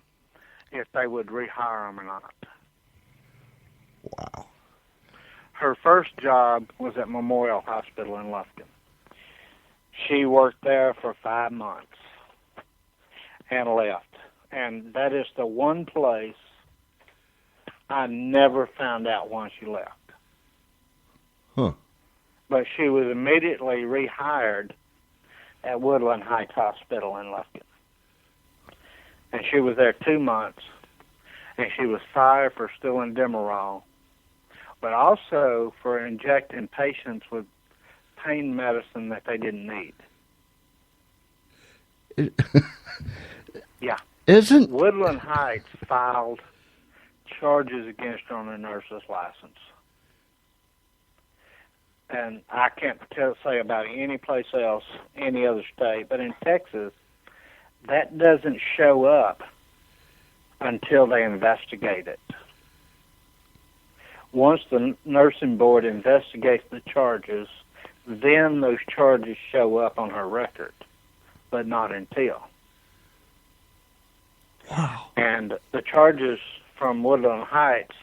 if they would rehire them or not. Wow. Her first job was at Memorial Hospital in Lufkin. She worked there for 5 months and left. And that is the one place I never found out why she left. Huh. But she was immediately rehired at Woodland Heights Hospital in Lufkin. And she was there 2 months, and she was fired for stealing Demerol, but also for injecting patients with pain medicine that they didn't need. Yeah. Isn't Woodland Heights filed charges against her on her nurse's license. And I can't say about any place else, any other state, but in Texas, that doesn't show up until they investigate it. Once the nursing board investigates the charges, then those charges show up on her record, but not until. Wow. And the charges from Woodland Heights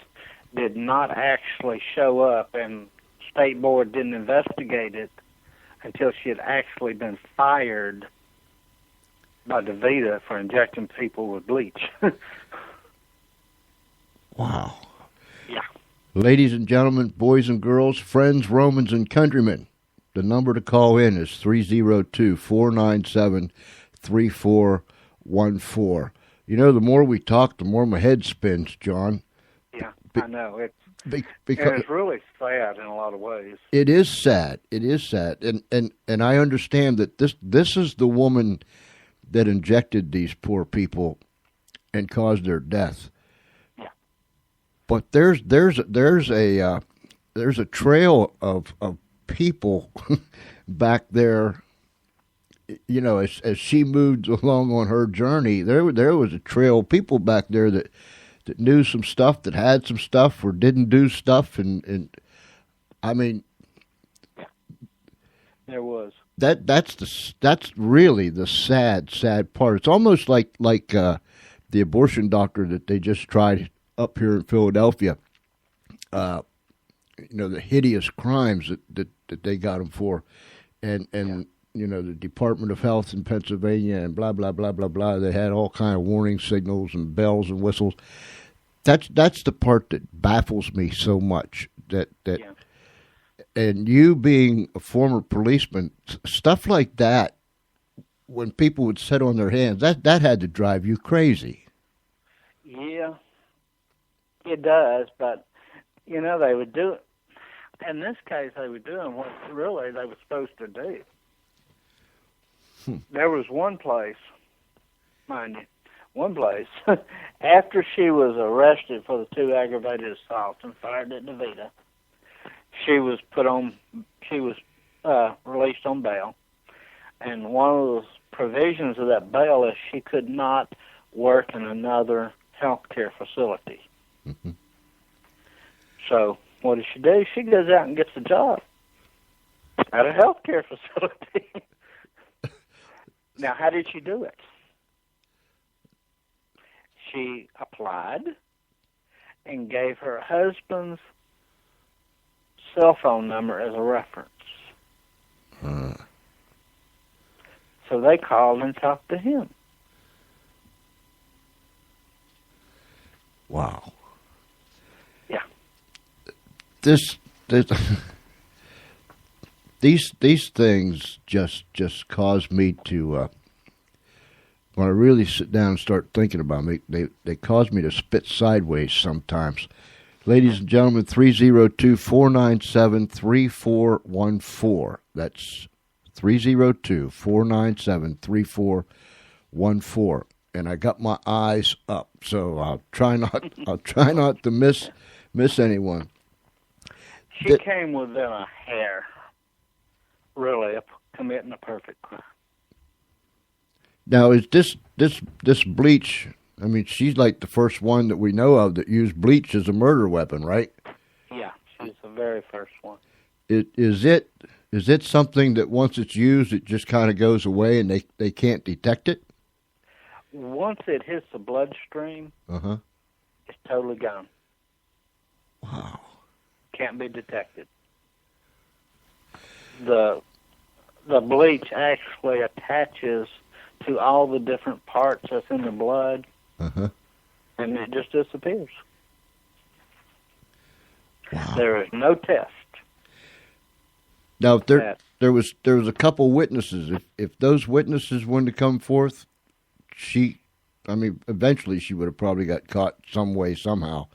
did not actually show up, and state board didn't investigate it until she had actually been fired by DeVita for injecting people with bleach. Wow. Yeah. Ladies and gentlemen, boys and girls, friends, Romans, and countrymen, the number to call in is 302-497-3414. You know, the more we talk, the more my head spins, John. Yeah, I know. It's Because it's really sad in a lot of ways. it is sad. It is sad. And I understand that this is the woman that injected these poor people and caused their death. Yeah. But there's a trail of people back there. You know, as she moved along on her journey, there was a trail of people back there that knew some stuff, that had some stuff, or didn't do stuff, and I mean, there was. That's really the sad part. It's almost like the abortion doctor that they just tried up here in Philadelphia. You know, the hideous crimes that they got him for, and you know, the Department of Health in Pennsylvania and blah blah blah blah blah. They had all kind of warning signals and bells and whistles. That's the part that baffles me so much. And you being a former policeman, stuff like that, when people would sit on their hands, that had to drive you crazy. Yeah, it does. But you know, they would do it. in this case, they were doing what really they were supposed to do. There was one place, mind you, after she was arrested for the 2 aggravated assaults and fired at DeVita, she was released on bail. And one of the provisions of that bail is she could not work in another healthcare facility. Mm-hmm. So what does she do? She goes out and gets a job at a healthcare facility. Now, how did she do it? She applied and gave her husband's cell phone number as a reference. So they called and talked to him. Wow. Yeah. These things just cause me to when I really sit down and start thinking about me, they cause me to spit sideways sometimes. Ladies and gentlemen, 302-497-3414. That's 302-497-3414. And I got my eyes up, so I'll try not to miss anyone. She came within a hair, really, of committing a perfect crime. Now, is this bleach? I mean, she's like the first one that we know of that used bleach as a murder weapon, right? Yeah, she's the very first one. Is it something that once it's used, it just kind of goes away and they can't detect it? Once it hits the bloodstream, it's totally gone. Wow. Can't be detected. The bleach actually attaches to all the different parts that's in the blood, and it just disappears. Wow. There is no test. Now, if there was a couple witnesses. If those witnesses wanted to come forth, eventually she would have probably got caught some way, somehow.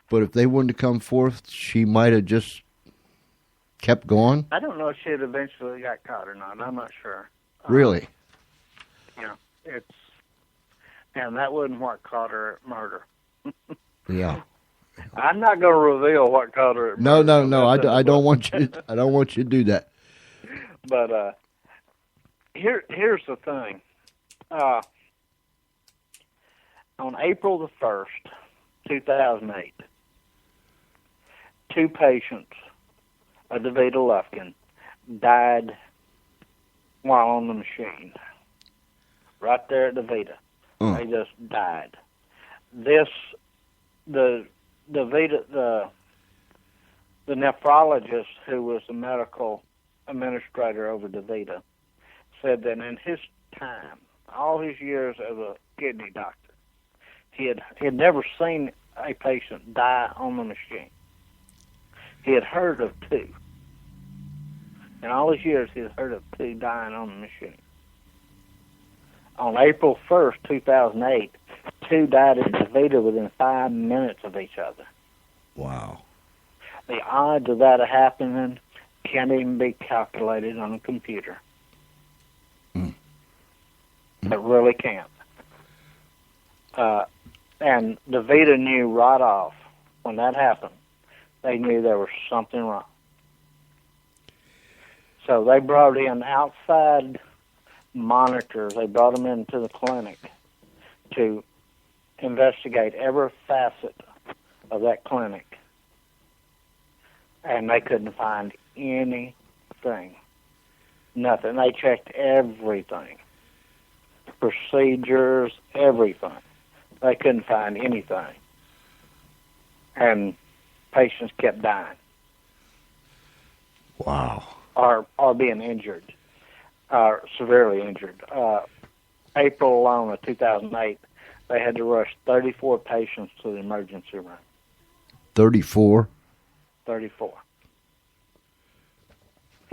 But if they wanted to come forth, she might have just kept going. I don't know if she had eventually got caught or not. I'm not sure. Really? And that wasn't what caught her at murder. Yeah. I'm not going to reveal what caught her at murder. No. I don't want you. I don't want you to do that. But here's the thing. On April the 1st, 2008, 2 patients of DeVita Lufkin died while on the machine. Right there at DeVita. They just died. The nephrologist who was the medical administrator over DeVita said that in his time, all his years as a kidney doctor, he had never seen a patient die on the machine. He had heard of 2. In all his years, he had heard of 2 dying on the machine. On April 1st, 2008, 2 died at DeVita within 5 minutes of each other. Wow. The odds of that happening can't even be calculated on a computer. It really can't. And DeVita knew right off when that happened. They knew there was something wrong. So they brought in outside monitors. They brought them into the clinic to investigate every facet of that clinic. And they couldn't find anything. Nothing. They checked everything. Procedures, everything. They couldn't find anything. And patients kept dying. Wow. Or being injured, severely injured. April alone of 2008, they had to rush 34 patients to the emergency room. 34? 34.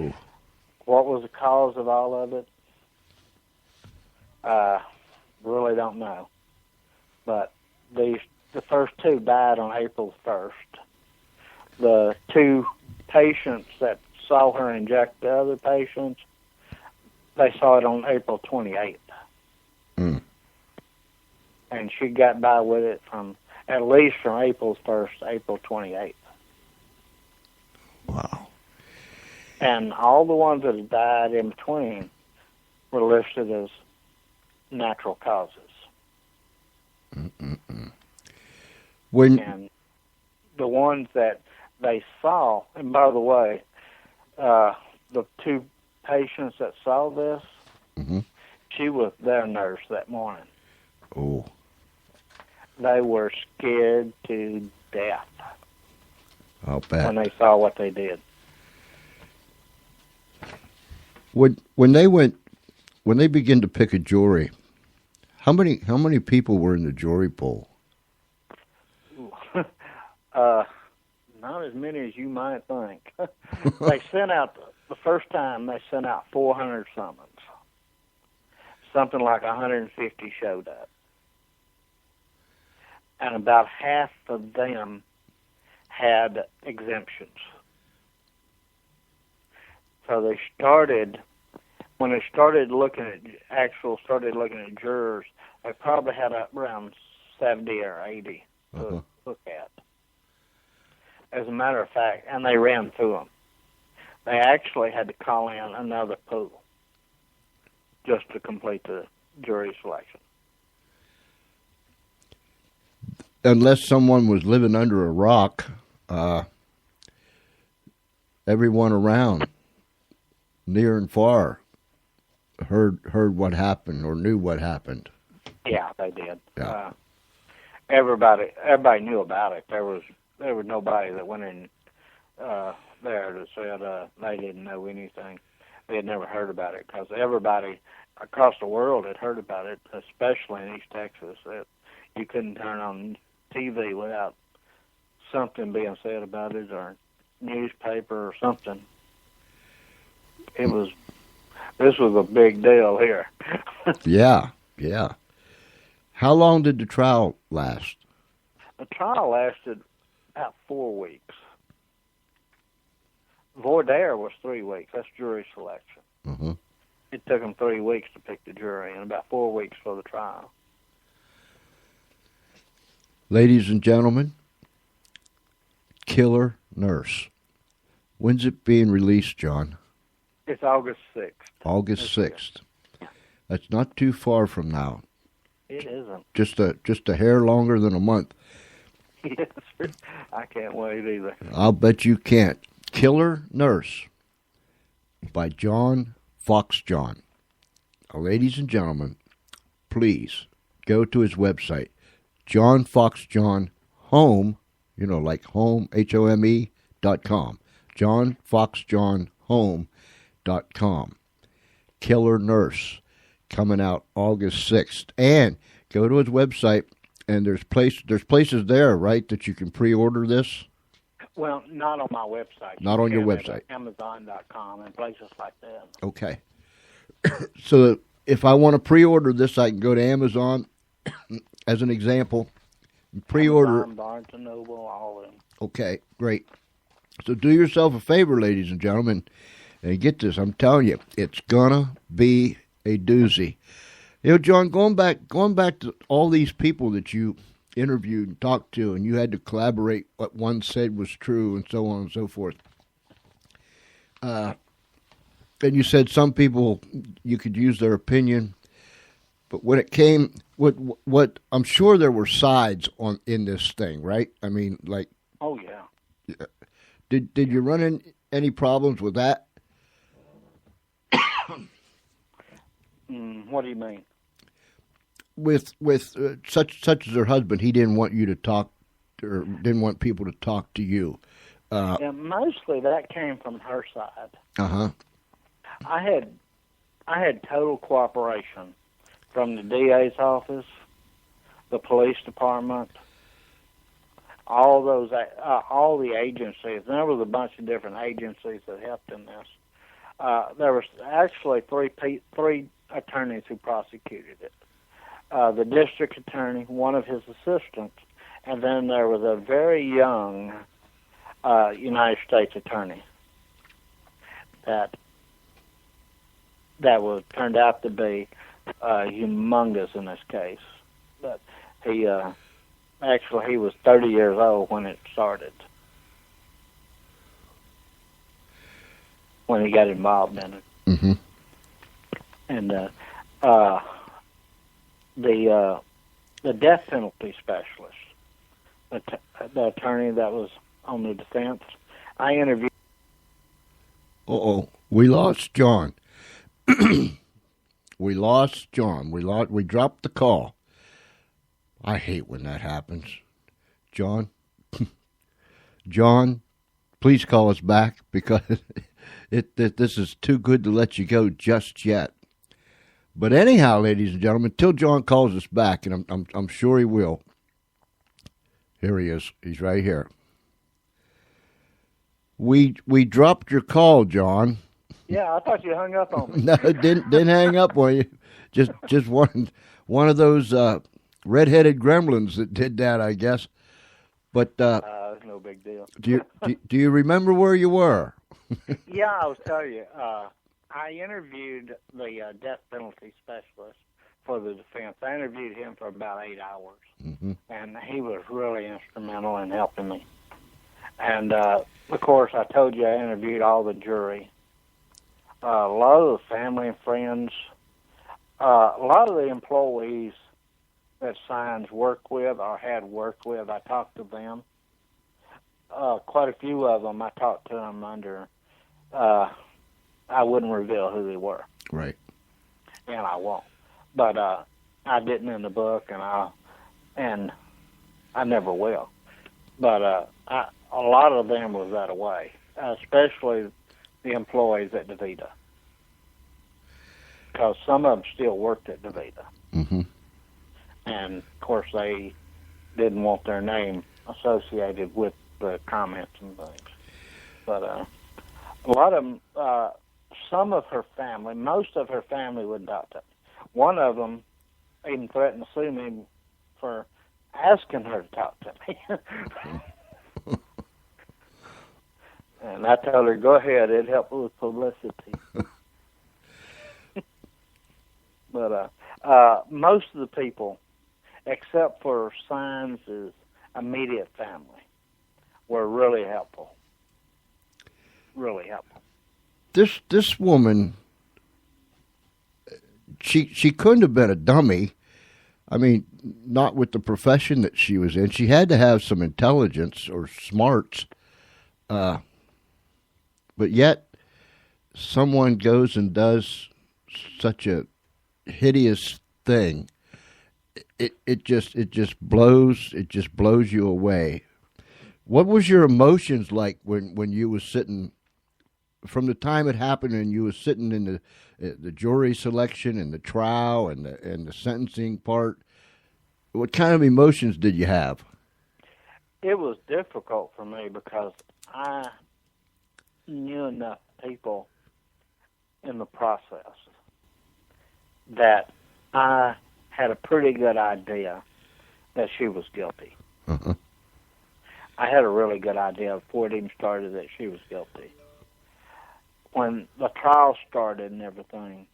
Ooh. What was the cause of all of it? Really don't know. But the first 2 died on April 1st. The 2 patients that saw her inject the other patients, they saw it on April 28th. Mm. And she got by with it at least from April 1st to April 28th. Wow. And all the ones that had died in between were listed as natural causes. Mm-mm-mm. And the ones that they saw, and by the way, the two patients that saw this, mm-hmm. she was their nurse that morning. Oh. They were scared to death. I'll bet. When they saw what they did. When they begin to pick a jury, how many people were in the jury pool? Not as many as you might think. They sent out the first time. They sent out 400 summons. Something like 150 showed up, and about half of them had exemptions. So they started, when they started looking at jurors, they probably had up around 70 or 80 to look at. As a matter of fact, and they ran through them. They actually had to call in another pool just to complete the jury selection. Unless someone was living under a rock, everyone around, near and far, heard what happened or knew what happened. Yeah, they did. Yeah. Everybody knew about it. There was nobody that went in there that said they didn't know anything. They had never heard about it, because everybody across the world had heard about it, especially in East Texas. That you couldn't turn on TV without something being said about it, or newspaper or something. This was a big deal here. Yeah. How long did the trial last? The trial lasted about 4 weeks. Voir dire was 3 weeks. That's jury selection. Mm-hmm. It took them 3 weeks to pick the jury, and about 4 weeks for the trial. Ladies and gentlemen, Killer Nurse. When's it being released, John? It's August 6th. August 6th. That's not too far from now. It isn't. Just a hair longer than a month. Yes, I can't wait either. I'll bet you can't. Killer Nurse by John Foxjohn. Now, ladies and gentlemen, please go to his website, John Foxjohn Home, like home, HOME.com. John Foxjohn Home.com. Killer Nurse, coming out August 6th. And go to his website, and there's places there, right, that you can pre-order this? Well, not on my website. Not on your website. Amazon.com and places like that. Okay. So if I want to pre-order this, I can go to Amazon, as an example, and pre-order. Amazon, Barnes & Noble, all of them. Okay, great. So do yourself a favor, ladies and gentlemen, and get this. I'm telling you, it's gonna be a doozy. John, going back to all these people that you interviewed and talked to, and you had to collaborate what one said was true, and so on and so forth. And you said some people you could use their opinion, but when it came, what I'm sure there were sides in this thing, right? I mean, like. Oh yeah. Did you run into any problems with that? What do you mean? With such as her husband, he didn't want you to talk, or didn't want people to talk to you. Yeah, mostly that came from her side. Uh-huh. I had total cooperation from the DA's office, the police department, all the agencies. And there was a bunch of different agencies that helped in this. There was actually three attorneys who prosecuted it. The district attorney, one of his assistants, and then there was a very young United States attorney that was turned out to be humongous in this case. But he actually he was 30 years old when it started, when he got involved in it. Mm-hmm. And the death penalty specialist, the attorney that was on the defense, I interviewed. We lost John. We lost John. We dropped the call. I hate when that happens. John, John, please call us back, because this is too good to let you go just yet. But anyhow, ladies and gentlemen, till John calls us back, and I'm sure he will. Here he is. He's right here. We dropped your call, John. Yeah, I thought you hung up on me. No, didn't hang up on you. Just one of those red-headed gremlins that did that, I guess. But it's no big deal. do you remember where you were? Yeah, I was telling you. I interviewed the death penalty specialist for the defense. I interviewed him for about 8 hours, Mm-hmm. and he was really instrumental in helping me. And, of course, I told you I interviewed all the jury. A lot of the family and friends, a lot of the employees that Signs worked with or had worked with, I talked to them. Quite a few of them, I talked to them under, I wouldn't reveal who they were. Right. And I won't. But I didn't in the book, and I never will. But a lot of them was that way, especially the employees at DeVita, because some of them still worked at DeVita. Mm-hmm. And, of course, they didn't want their name associated with the comments and things. But a lot of them, some of her family, most of her family would not touch. One of them even threatened to sue me for asking her to talk to me. And I told her, go ahead, it'd help with publicity. But most of the people, except for Signs' immediate family, were really helpful. Really helpful. This woman, she couldn't have been a dummy. I mean, not with the profession that she was in. She had to have some intelligence or smarts. But yet, someone goes and does such a hideous thing. It just blows you away. What was your emotions like when you was sitting, from the time it happened and you was sitting in the jury selection and the trial and the sentencing part? What kind of emotions did you have? It was difficult for me because I knew enough people in the process that I had a pretty good idea that she was guilty. Uh-huh. I had a really good idea before it even started that she was guilty. When the trial started and everything,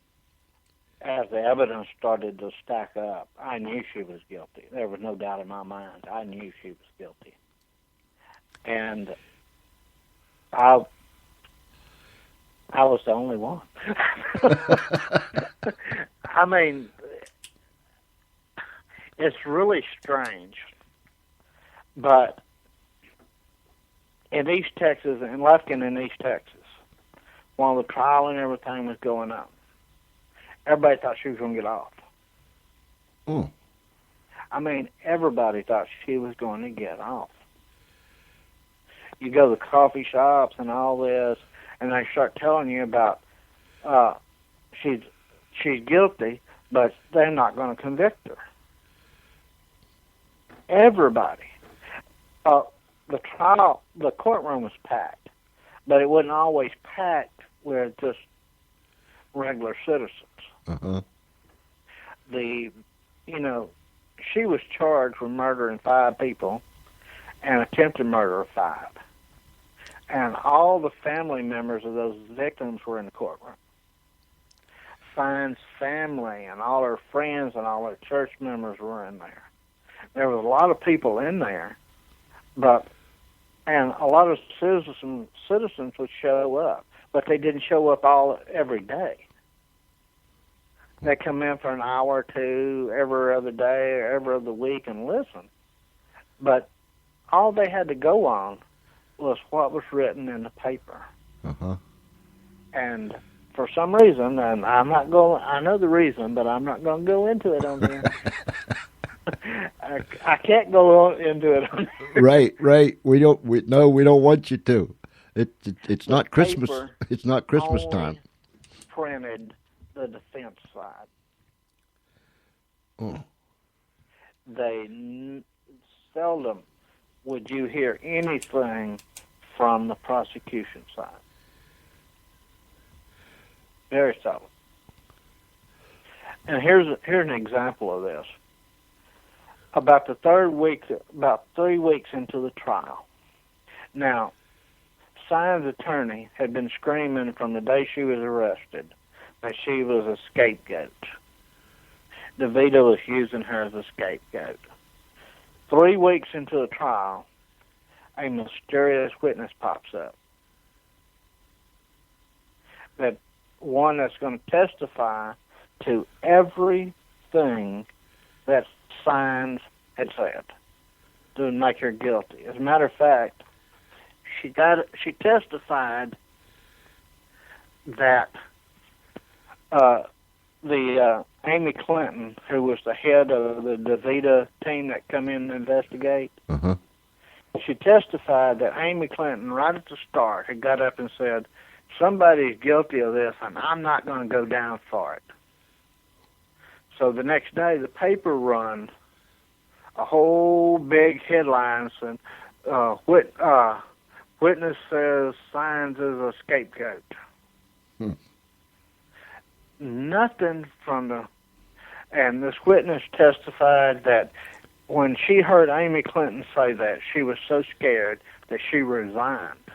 as the evidence started to stack up, I knew she was guilty. There was no doubt in my mind. I knew she was guilty. And I was the only one. I mean, it's really strange. But in East Texas, in Lufkin in East Texas, while the trial and everything was going on, everybody thought she was going to get off. Oh. I mean, everybody thought she was going to get off. You go to the coffee shops and all this, and they start telling you about she's guilty, but they're not going to convict her. Everybody. The courtroom was packed, but it wasn't always packed with just regular citizens. Uh-huh. She was charged with murdering 5 people and attempted murder of 5. And all the family members of those victims were in the courtroom. Fine's family and all her friends and all her church members were in there. There was a lot of people in there, and a lot of citizens would show up, but they didn't show up every day. They come in for an hour or two every other day or every other week and listen. But all they had to go on was what was written in the paper. Uh-huh. And for some reason, and I know the reason, but I'm not going to go into it on here. I can't go into it on here. Right. We don't want you to. It's not Christmas. Paper It's not Christmas time. Printed the defense side. Oh. Seldom would you hear anything from the prosecution side. Very seldom. And here's an example of this. About 3 weeks into the trial. Now, Sine's attorney had been screaming from the day she was arrested that she was a scapegoat. DeVito was using her as a scapegoat. 3 weeks into the trial, a mysterious witness pops up. That one that's going to testify to everything that Sines had said to make her guilty. As a matter of fact, she testified that the Amy Clinton, who was the head of the DeVita team that come in to investigate, Uh-huh. she testified that Amy Clinton, right at the start, had got up and said, somebody's guilty of this, and I'm not going to go down for it. So the next day, the paper run a whole big headline saying, witness says Sines is a scapegoat. Nothing from and this witness testified that when she heard Amy Clinton say that, she was so scared that she resigned.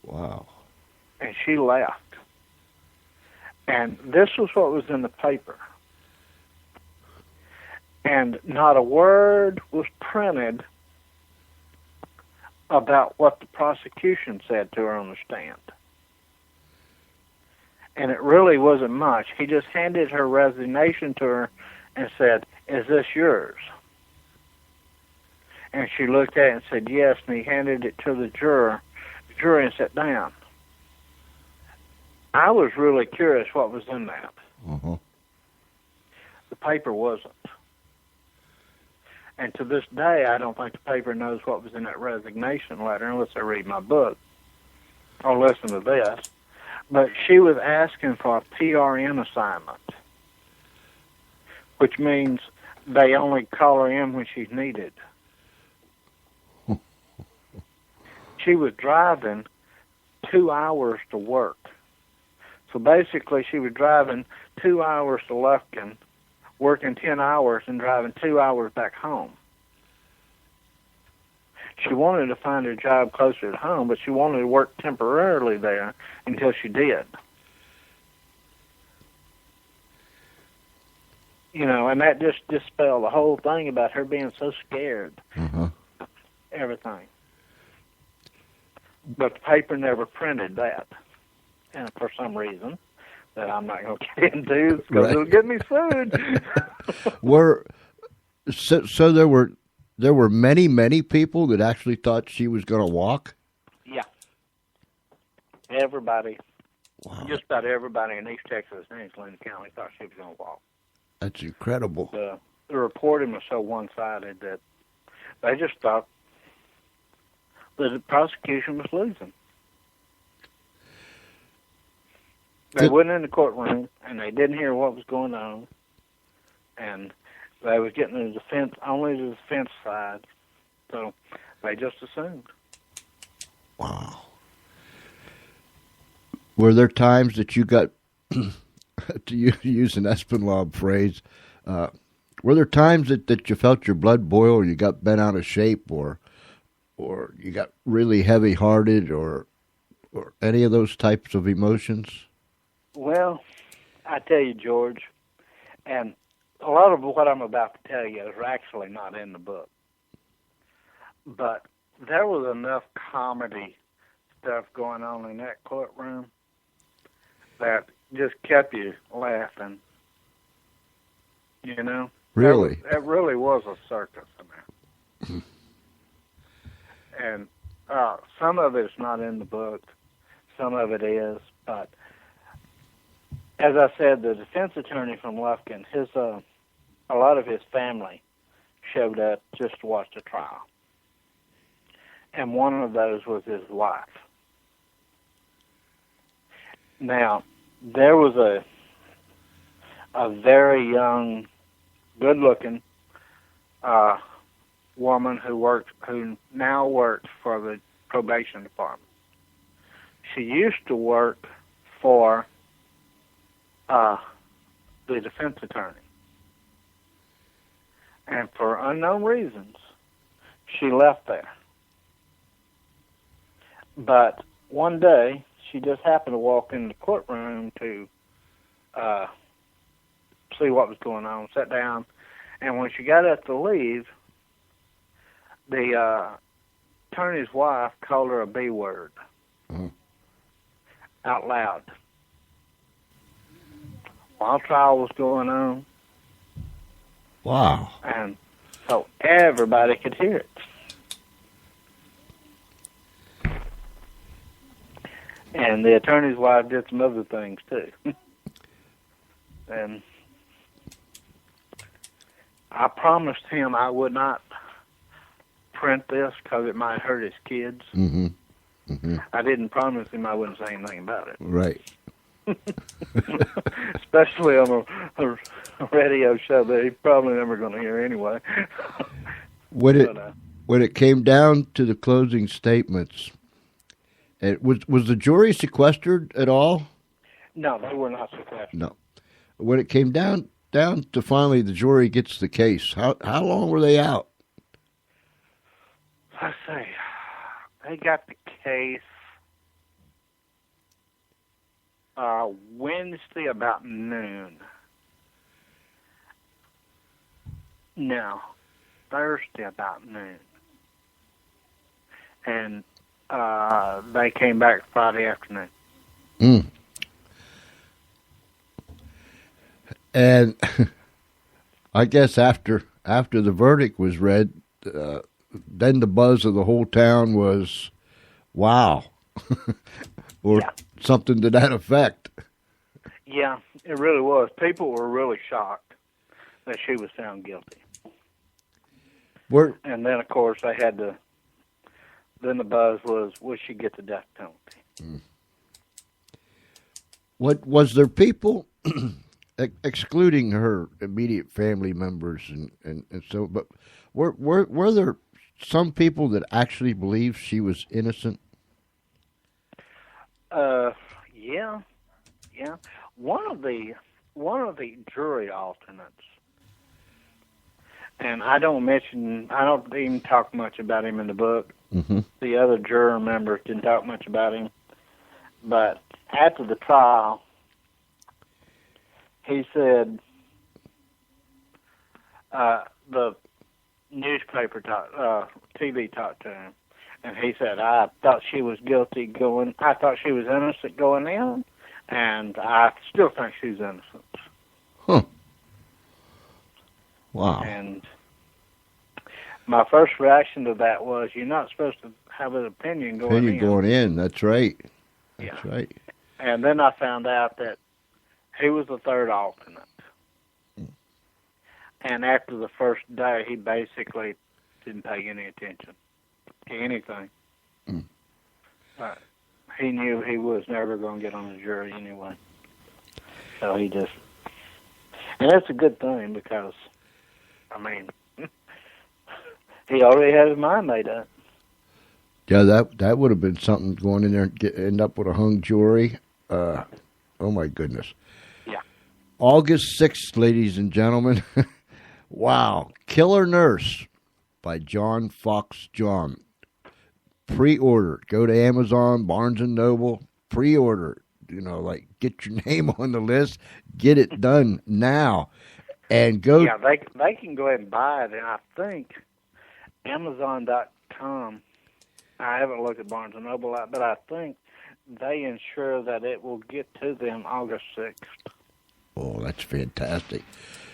Wow. And she left. And this was what was in the paper. And not a word was printed about what the prosecution said to her on the stand. And it really wasn't much. He just handed her resignation to her and said, "Is this yours?" And she looked at it and said, "Yes," and he handed it to the jury and sat down. I was really curious what was in that. Uh-huh. The paper wasn't. And to this day, I don't think the paper knows what was in that resignation letter unless I read my book or listen to this. But she was asking for a PRN assignment, which means they only call her in when she's needed. She was driving 2 hours to work. So basically, she was driving 2 hours to Lufkin, working 10 hours, and driving 2 hours back home. She wanted to find a job closer to home, but she wanted to work temporarily there until she did. You know, and that just dispelled the whole thing about her being so scared. Uh-huh. Everything. But the paper never printed that. And for some reason that I'm not going to get into because Right. it'll get me sued. So there were many people that actually thought she was going to walk? Yeah. Everybody, Wow. just about everybody in East Texas and Clinton County thought she was going to walk. That's incredible. The reporting was so one-sided that they just thought the prosecution was losing. They went in the courtroom, and they didn't hear what was going on, and they was getting the defense, only the defense side, so they just assumed. Wow. Were there times that you got, to use an Espenlaub phrase, were there times that you felt your blood boil or you got bent out of shape or or you got really heavy-hearted, or any of those types of emotions? Well, I tell you, George, and a lot of what I'm about to tell you is actually not in the book. But there was enough comedy stuff going on in that courtroom that just kept you laughing. You know? Really? It really was a circus in there. And some of it's not in the book. Some of it is. But as I said, the defense attorney from Lufkin, a lot of his family showed up just to watch the trial. And one of those was his wife. Now, there was a very young, good-looking woman who now works for the probation department. She used to work for the defense attorney. And for unknown reasons, she left there. But one day, she just happened to walk in the courtroom to see what was going on, sat down, and when she got up to leave, the attorney's wife called her a B word out loud while trial was going on. Wow. And so everybody could hear it. And the attorney's wife did some other things, too. And I promised him I would not print this because it might hurt his kids. Mm-hmm. Mm-hmm. I didn't promise him I wouldn't say anything about it. Right. Especially on a radio show that he's probably never going to hear anyway. When it came down to the closing statements, was the jury sequestered at all? No, they were not sequestered. No. When it came down to finally the jury gets the case, how long were they out? Let's see. They got the case Wednesday about noon. No, Thursday about noon. And they came back Friday afternoon. Mm. And I guess after the verdict was read, then the buzz of the whole town was, wow, or something to that effect. Yeah, it really was. People were really shocked that she was found guilty. And then, of course, they had to. Then the buzz was, would she get the death penalty? Mm. What was there people, excluding her immediate family members and so, but were there some people that actually believed she was innocent? Yeah. One of the jury alternates, and I don't even talk much about him in the book. Mm-hmm. The other juror members didn't talk much about him, but after the trial, he said the newspaper TV talked to him, and he said, I thought she was innocent going in, and I still think she's innocent. Huh. Wow. And my first reaction to that was, you're not supposed to have an opinion going in. That's right. That's right. And then I found out that he was the third alternate. And after the first day, he basically didn't pay any attention to anything. Mm. He knew he was never going to get on the jury anyway. So he just... And that's a good thing because, I mean, he already had his mind made up. Yeah, that would have been something, going in there and end up with a hung jury. Oh, my goodness. Yeah. August 6th, ladies and gentlemen. Wow. Killer Nurse by John Foxjohn. pre-order. Go to Amazon, Barnes & Noble, pre-order. Get your name on the list. Get it done now. And go. Yeah, they can go ahead and buy it, and I think Amazon.com. I haven't looked at Barnes & Noble, but I think they ensure that it will get to them August 6th. Oh, that's fantastic.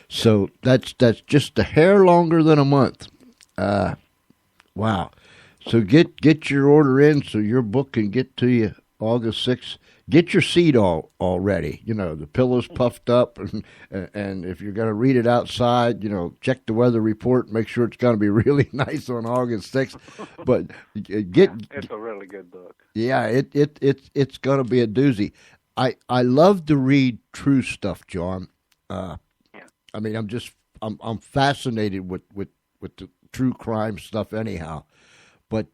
So that's just a hair longer than a month. Wow. So get your order in so your book can get to you August 6th. Get your seat all ready. The pillow's puffed up, and if you're going to read it outside, check the weather report. Make sure it's going to be really nice on August 6th. But it's a really good book. Yeah, it's going to be a doozy. I love to read true stuff, John. I mean, I'm fascinated with the true crime stuff anyhow. But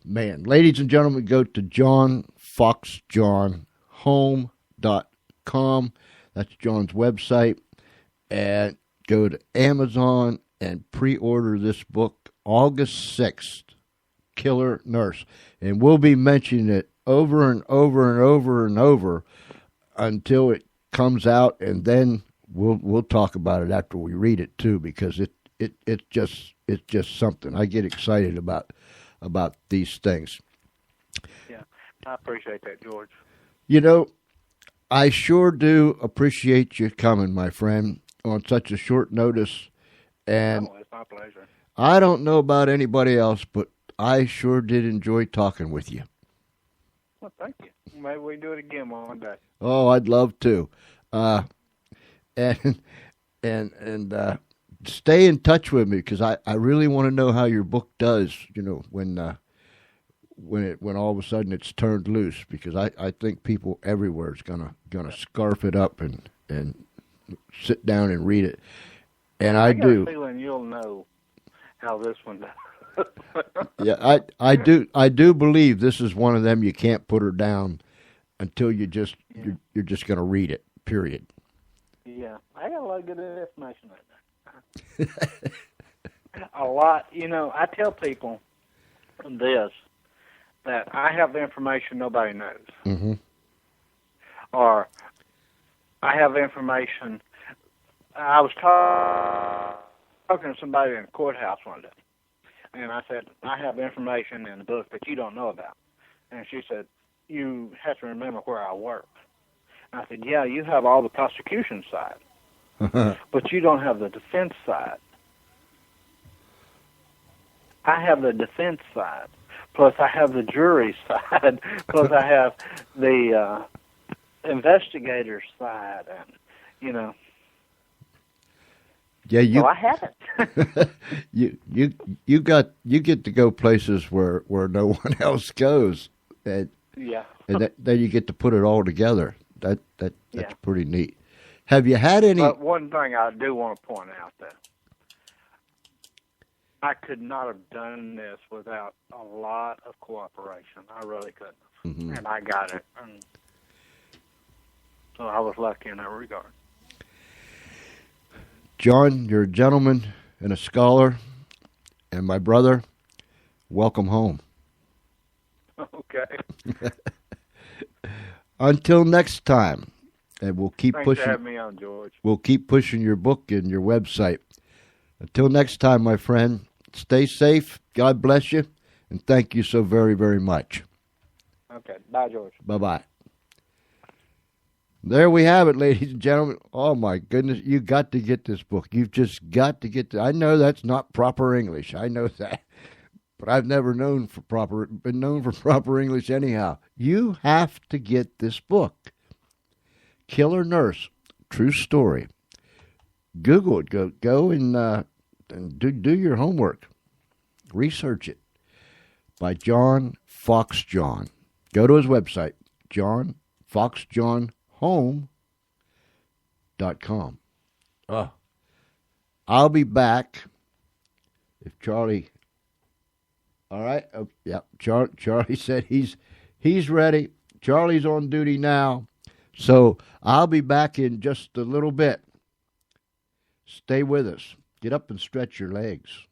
man, ladies and gentlemen, go to Foxjohn.com. That's John's website. And go to Amazon and pre-order this book August 6th, Killer Nurse. And we'll be mentioning it over and over and over and over until it comes out, and then we'll talk about it after we read it too, because it's just something. I get excited about these things. Yeah, I appreciate that, George. I sure do appreciate you coming, my friend, on such a short notice. And it's my pleasure. I don't know about anybody else, but I sure did enjoy talking with you. Well, thank you. Maybe we do it again one day. Oh, I'd love to. And stay in touch with me, because I really want to know how your book does, when all of a sudden it's turned loose, because I think people everywhere is gonna scarf it up and sit down and read it. And I do. I got a feeling you'll know how this one does. Yeah, I do believe this is one of them you can't put her down until you're just going to read it. Period. Yeah, I got a lot of good information right there. A lot, I tell people this, that I have information nobody knows, or I have information. I was talking to somebody in the courthouse one day. And I said, I have information in the book that you don't know about. And she said, you have to remember where I work. And I said, yeah, you have all the prosecution side, but you don't have the defense side. I have the defense side, plus I have the jury side, plus I have the investigator side, and, Yeah, so I haven't. you get to go places where no one else goes, and then you get to put it all together. That's pretty neat. Have you had any? But one thing I do want to point out, that I could not have done this without a lot of cooperation. I really couldn't, and I got it, and so I was lucky in that regard. John, you're a gentleman and a scholar, and my brother, welcome home. Okay. Until next time, and we'll keep Thanks pushing. for having me on, George. We'll keep pushing your book and your website. Until next time, my friend, stay safe. God bless you, and thank you so very, very much. Okay. Bye, George. Bye-bye. There we have it, ladies and gentlemen. Oh, my goodness. You got to get this book. You've just got to get I know that's not proper English. I know that. But I've never been known for proper English anyhow. You have to get this book. Killer Nurse, True Story. Google it. Go and do your homework. Research it. By John Foxjohn. Go to his website, home.com. Oh, I'll be back if Charlie. All right. Oh, yeah. Charlie said he's ready. Charlie's on duty now, so I'll be back in just a little bit. Stay with us. Get up and stretch your legs.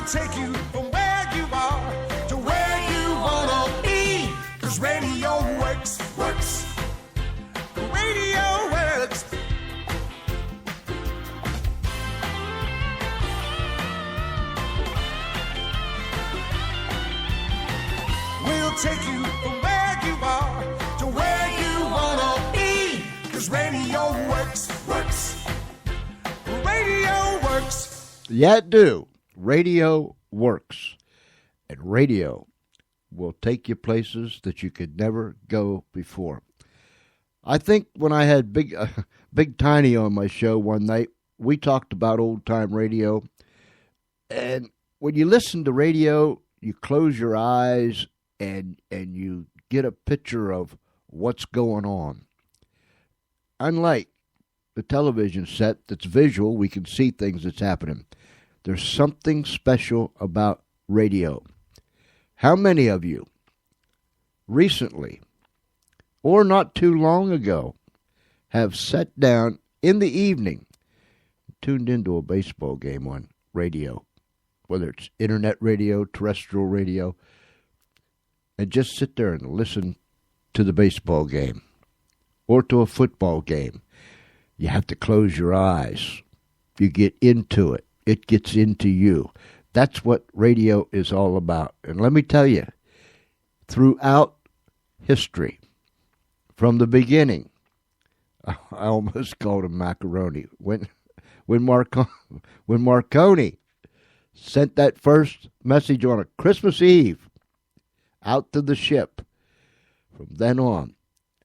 We'll take you from where you are to where you wanna be. 'Cause radio works, works. Radio works. We'll take you from where you are to where you wanna be. 'Cause radio works, works. Radio works. Yeah, it do. Radio works. And radio will take you places that you could never go before. I think when I had Big Tiny on my show one night, we talked about old-time radio. And when you listen to radio, you close your eyes and you get a picture of what's going on. Unlike the television set that's visual, we can see things that's happening. There's something special about radio. How many of you recently, or not too long ago, have sat down in the evening, tuned into a baseball game on radio, whether it's internet radio, terrestrial radio, and just sit there and listen to the baseball game or to a football game? You have to close your eyes. You get into it. It gets into you. That's what radio is all about. And let me tell you, throughout history, from the beginning, I almost called him macaroni. When Marconi sent that first message on a Christmas Eve out to the ship, from then on,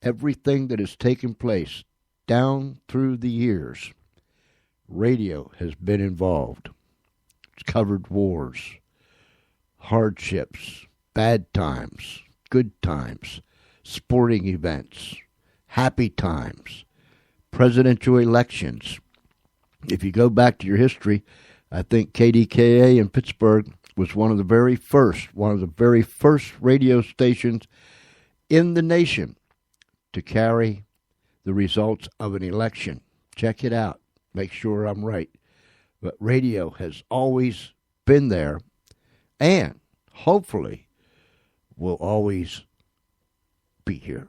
everything that has taken place down through the years, radio has been involved. It's covered wars, hardships, bad times, good times, sporting events, happy times, presidential elections. If you go back to your history, I think KDKA in Pittsburgh was one of the very first radio stations in the nation to carry the results of an election. Check it out. Make sure I'm right. But radio has always been there and hopefully will always be here.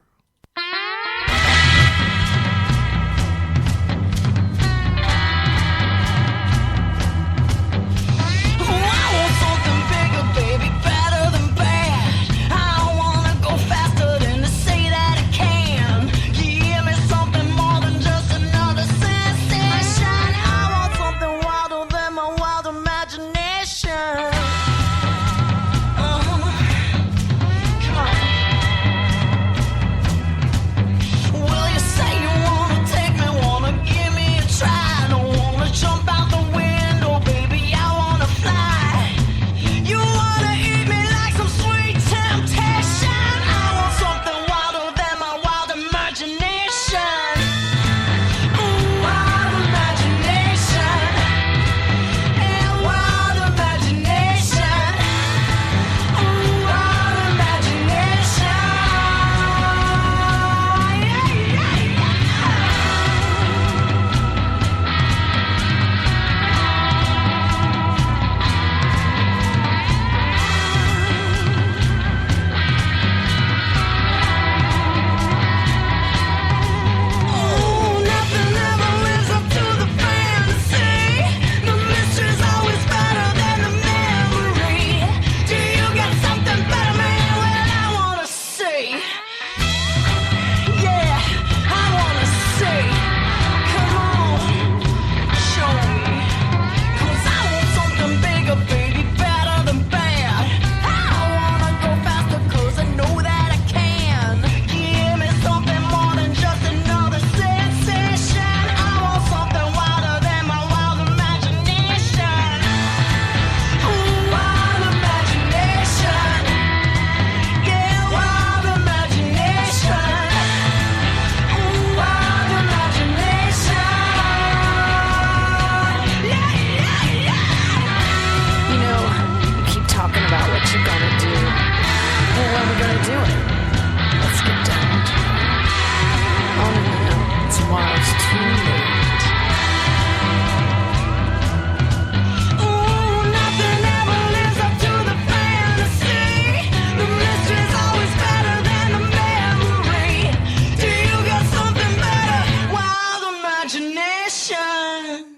imagination.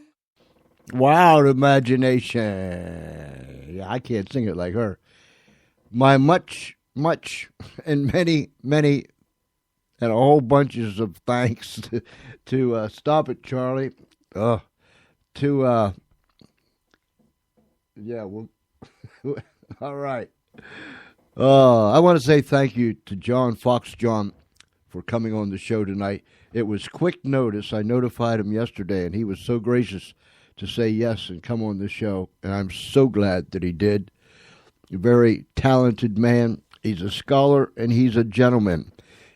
Wild imagination. Yeah, I can't sing it like her. My much, and many, and a whole bunches of thanks to Stop It, Charlie. Yeah, well, all right. I want to say thank you to John Foxjohn for coming on the show tonight. It was quick notice. I notified him yesterday, and he was so gracious to say yes and come on the show, and I'm so glad that he did. A very talented man. He's a scholar, and he's a gentleman,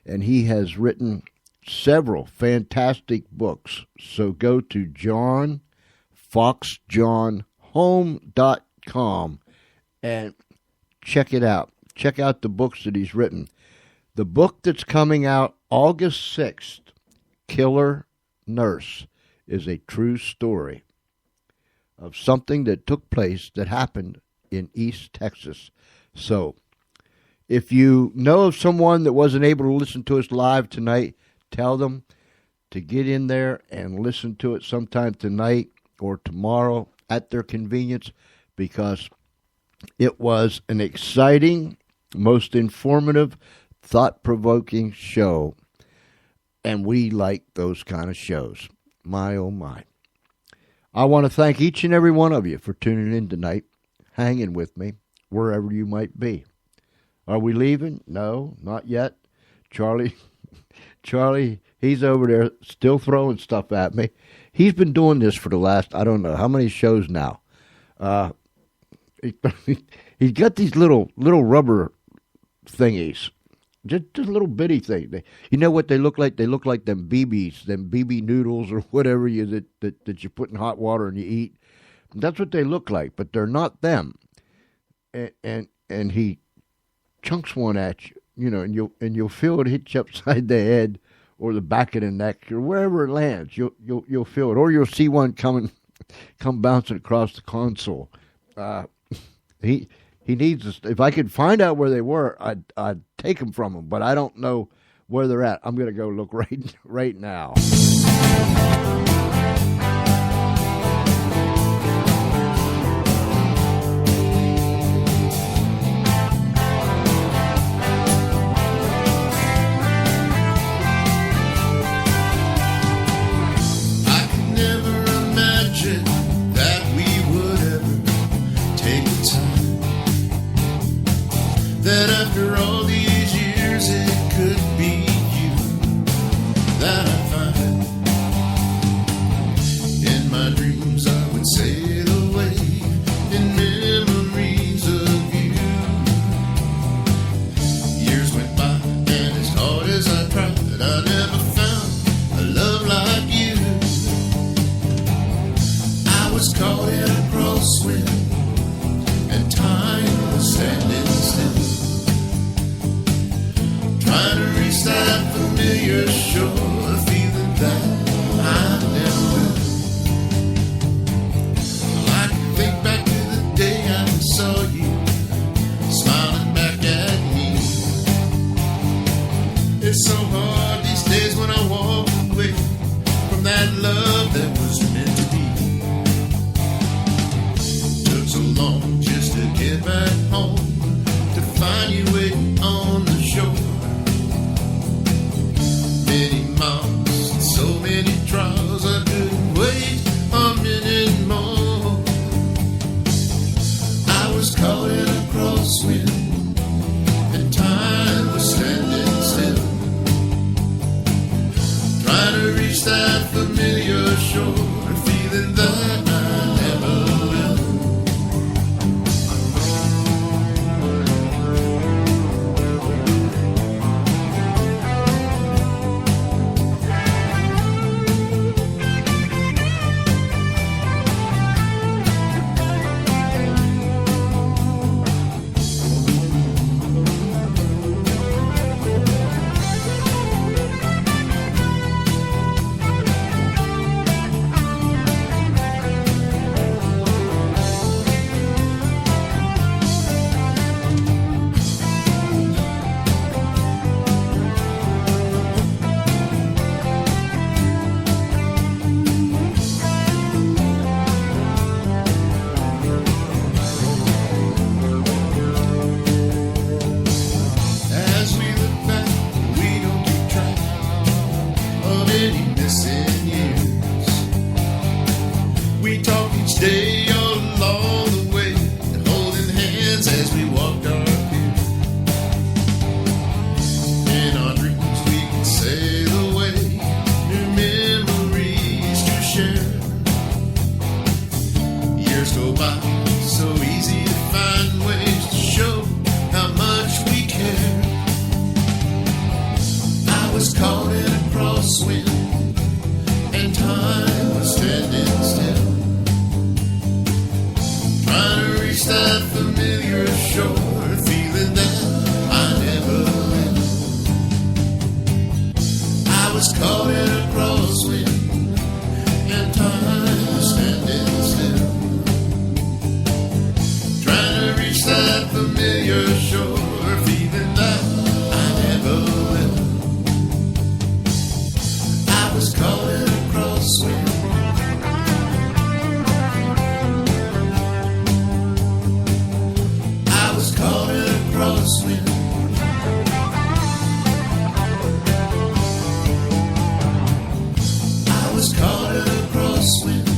and he has written several fantastic books. So go to johnfoxjohnhome.com and check it out. Check out the books that he's written. The book that's coming out August 6th, Killer Nurse, is a true story of something that took place that happened in East Texas. So if you know of someone that wasn't able to listen to us live tonight, tell them to get in there and listen to it sometime tonight or tomorrow at their convenience, because it was an exciting, most informative, thought-provoking show, and we like those kind of shows. My, oh my. I want to thank each and every one of you for tuning in tonight, hanging with me, wherever you might be. Are we leaving? No, not yet. Charlie, he's over there still throwing stuff at me. He's been doing this for the last, I don't know, how many shows now. He's got these little rubber thingies. Just a little bitty thing. You know what they look like? They look like them BBs, them BB noodles or whatever that you put in hot water and you eat. That's what they look like, but they're not them. And he chunks one at you, and you'll feel it hit you upside the head or the back of the neck or wherever it lands. You'll feel it, or you'll see one come bouncing across the console. He needs us. If I could find out where they were, I'd take them from him, but I don't know where they're at. I'm going to go look right now. I could never imagine that we would ever take the time, that after all these years it could be you that I find. In my dreams I would sail away in memories of you. Years went by and as hard as I tried, I never found a love like you. I was caught in a crosswind and time was standing still, trying to reach that familiar shore, a feeling that I never will. Well, I can think back to the day I saw you smiling back at me. It's so hard these days when I walk away from that love that was meant to be. Took so long just to get back home, to find you waiting on the shore. Many miles and so many trials, I couldn't wait a minute more. I was caught in a crosswind and time was standing still, trying to reach that familiar shore, a feeling that I never will. Each day along the way, and holding hands as we walked our pier. In our dreams we could sail away, new memories to share. Years go by, so easy to find ways to show how much we care. I was caught in a crosswind, and time was standing still, trying to reach that familiar shore, feeling that I never will. I was caught in a crosswind, and time was standing still, trying to reach that familiar shore, feeling that I never will. I was caught in a crosswind. I was caught in a crosswind. I was caught in a crosswind.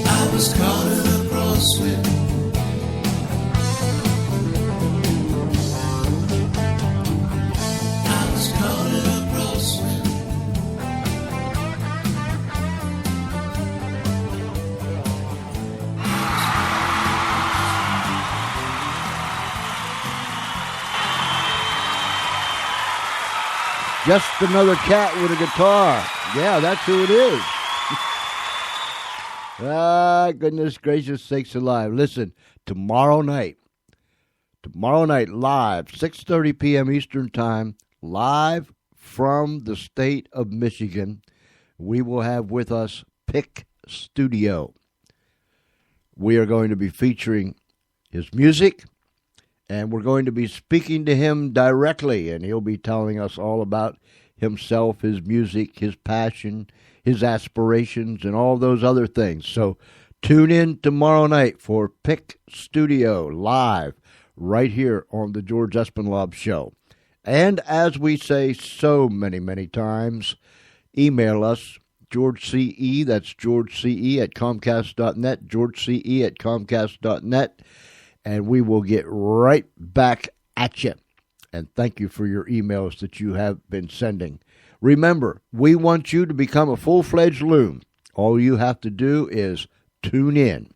I was caught in a crosswind. I was caught in a crosswind. Just another cat with a guitar. Yeah, that's who it is. Ah, goodness gracious sakes alive. Listen, tomorrow night live, 6:30 p.m. Eastern Time, live from the state of Michigan, we will have with us Pick Studio. We are going to be featuring his music, and we're going to be speaking to him directly, and he'll be telling us all about himself, his music, his passion, his aspirations, and all those other things. So tune in tomorrow night for Pick Studio live right here on the George Espenlaub Show. And as we say so many, many times, email us, GeorgeCE, that's GeorgeCE at Comcast.net, GeorgeCE at Comcast.net, and we will get right back at you. And thank you for your emails that you have been sending. Remember, we want you to become a full-fledged loon. All you have to do is tune in.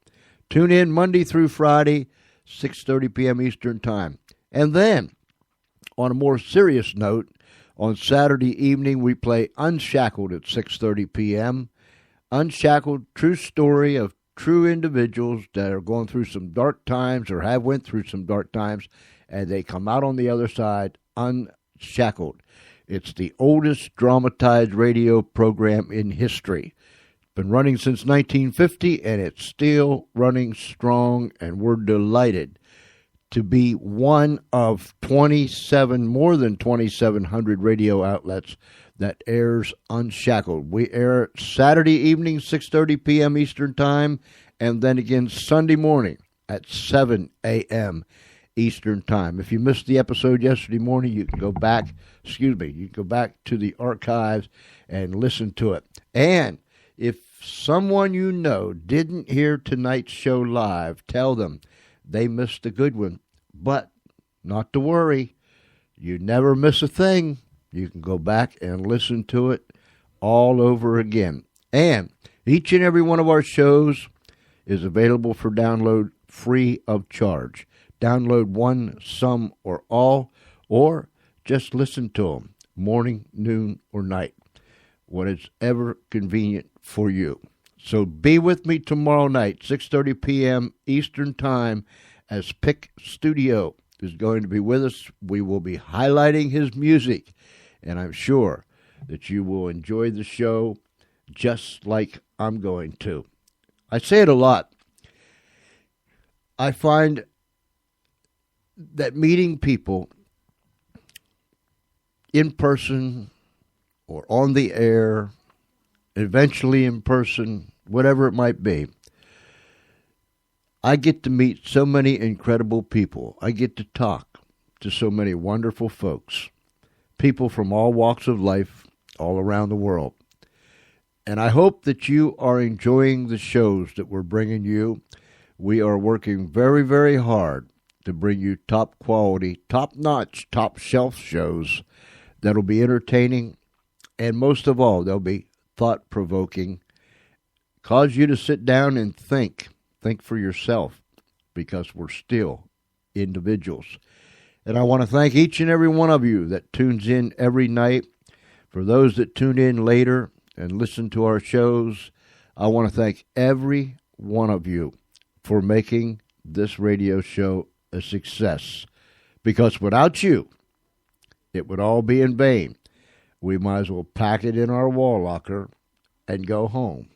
Tune in Monday through Friday, 6:30 p.m. Eastern Time. And then, on a more serious note, on Saturday evening, we play Unshackled at 6:30 p.m. Unshackled, true story of true individuals that are going through some dark times or have went through some dark times, and they come out on the other side unshackled. It's the oldest dramatized radio program in history. It's been running since 1950, and it's still running strong, and we're delighted to be one of more than 2,700 radio outlets that airs Unshackled. We air Saturday evening, 6:30 p.m. Eastern Time, and then again Sunday morning at 7 a.m. Eastern Time. If you missed the episode yesterday morning, you can go back, you can go back to the archives and listen to it. And if someone you know didn't hear tonight's show live, tell them they missed a good one. But not to worry, you never miss a thing. You can go back and listen to it all over again. And each and every one of our shows is available for download free of charge. Download one, some, or all, or just listen to them morning, noon, or night, when it's ever convenient for you. So be with me tomorrow night, 6:30 p.m. Eastern Time, as Pick Studio is going to be with us. We will be highlighting his music, and I'm sure that you will enjoy the show just like I'm going to. I say it a lot. I find that meeting people in person or on the air, eventually in person, whatever it might be, I get to meet so many incredible people. I get to talk to so many wonderful folks, people from all walks of life, all around the world. And I hope that you are enjoying the shows that we're bringing you. We are working very, very hard to bring you top quality, top-notch, top-shelf shows that'll be entertaining, and most of all, they'll be thought-provoking, cause you to sit down and think for yourself, because we're still individuals. And I want to thank each and every one of you that tunes in every night. For those that tune in later and listen to our shows, I want to thank every one of you for making this radio show a success. Because without you, it would all be in vain. We might as well pack it in our wall locker and go home.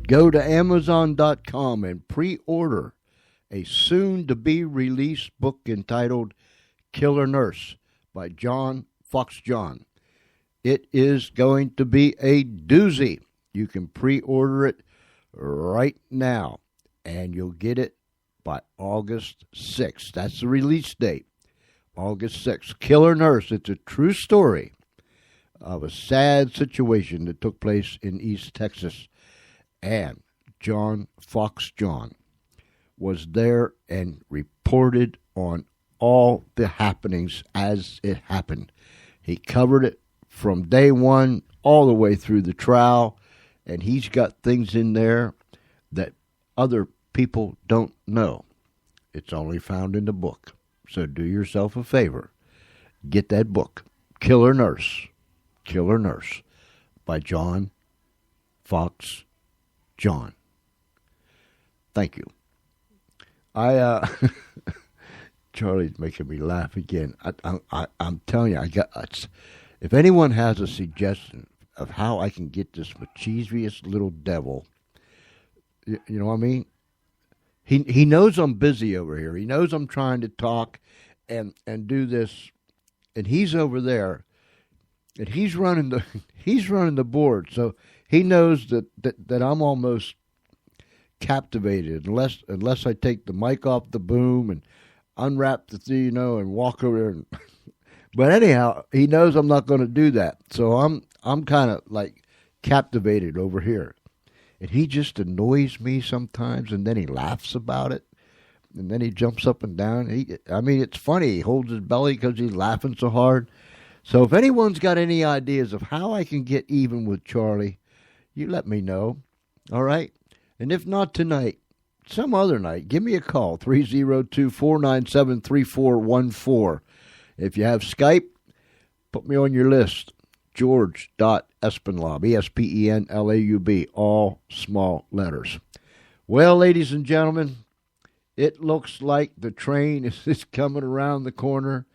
Go to Amazon.com and pre-order a soon-to-be-released book entitled Killer Nurse by Foxjohn. It is going to be a doozy. You can pre-order it right now, and you'll get it by August 6th. That's the release date, August 6th. Killer Nurse. It's a true story of a sad situation that took place in East Texas. And Foxjohn was there and reported on all the happenings as it happened. He covered it from day one all the way through the trial, and he's got things in there that other people don't know. It's only found in the book. So do yourself a favor. Get that book, Killer Nurse by John Foxjohn. Thank you. Charlie's making me laugh again. I'm telling you, if anyone has a suggestion of how I can get this mischievous little devil, you know what I mean? He knows I'm busy over here. He knows I'm trying to talk and do this, and he's over there, and he's running the board. So he knows that I'm almost captivated unless I take the mic off the boom and unwrap the thing, and walk over there. And but anyhow, he knows I'm not going to do that. So I'm kind of like captivated over here. And he just annoys me sometimes, and then he laughs about it. And then he jumps up and down. It's funny. He holds his belly because he's laughing so hard. So if anyone's got any ideas of how I can get even with Charlie, you let me know. All right? And if not tonight, some other night, give me a call, 302-497-3414. If you have Skype, put me on your list, george.espenlaub, ESPENLAUB, all small letters. Well, ladies and gentlemen, it looks like the train is coming around the corner.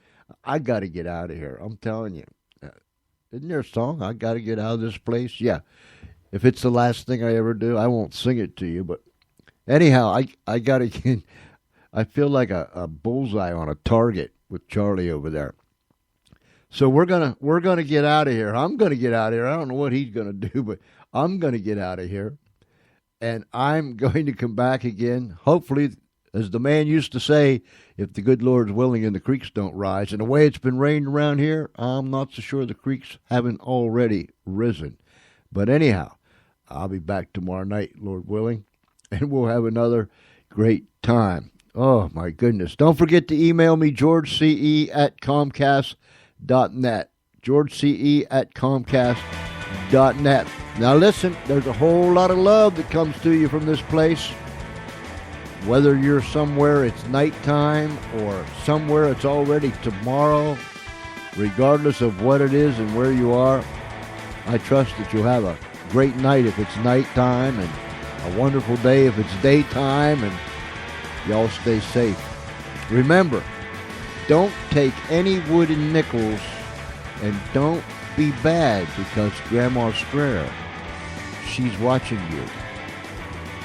I got to get out of here. I'm telling you. Isn't there a song, I got to get out of this place? Yeah. If it's the last thing I ever do, I won't sing it to you. But anyhow, I got to get, I feel like a bullseye on a target with Charlie over there. So we're gonna get out of here. I'm gonna get out of here. I don't know what he's gonna do, but I'm gonna get out of here. And I'm going to come back again, hopefully, as the man used to say, if the good Lord's willing and the creeks don't rise. And the way it's been raining around here, I'm not so sure the creeks haven't already risen. But anyhow, I'll be back tomorrow night, Lord willing, and we'll have another great time. Oh, my goodness. Don't forget to email me, georgece@comcast.net. georgece@comcast.net. Now listen, there's a whole lot of love that comes to you from this place. Whether you're somewhere it's nighttime or somewhere it's already tomorrow, regardless of what it is and where you are, I trust that you'll have a great night if it's nighttime and a wonderful day if it's daytime, and y'all stay safe. Remember, don't take any wooden nickels, and don't be bad because Grandma Spreaker, she's watching you.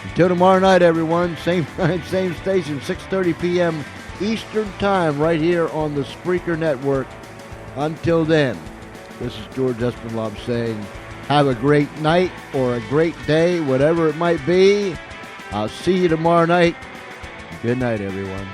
Until tomorrow night, everyone, same time, same station, 6:30 p.m. Eastern Time, right here on the Spreaker Network. Until then, this is George Espenlaub saying, have a great night or a great day, whatever it might be. I'll see you tomorrow night. Good night, everyone.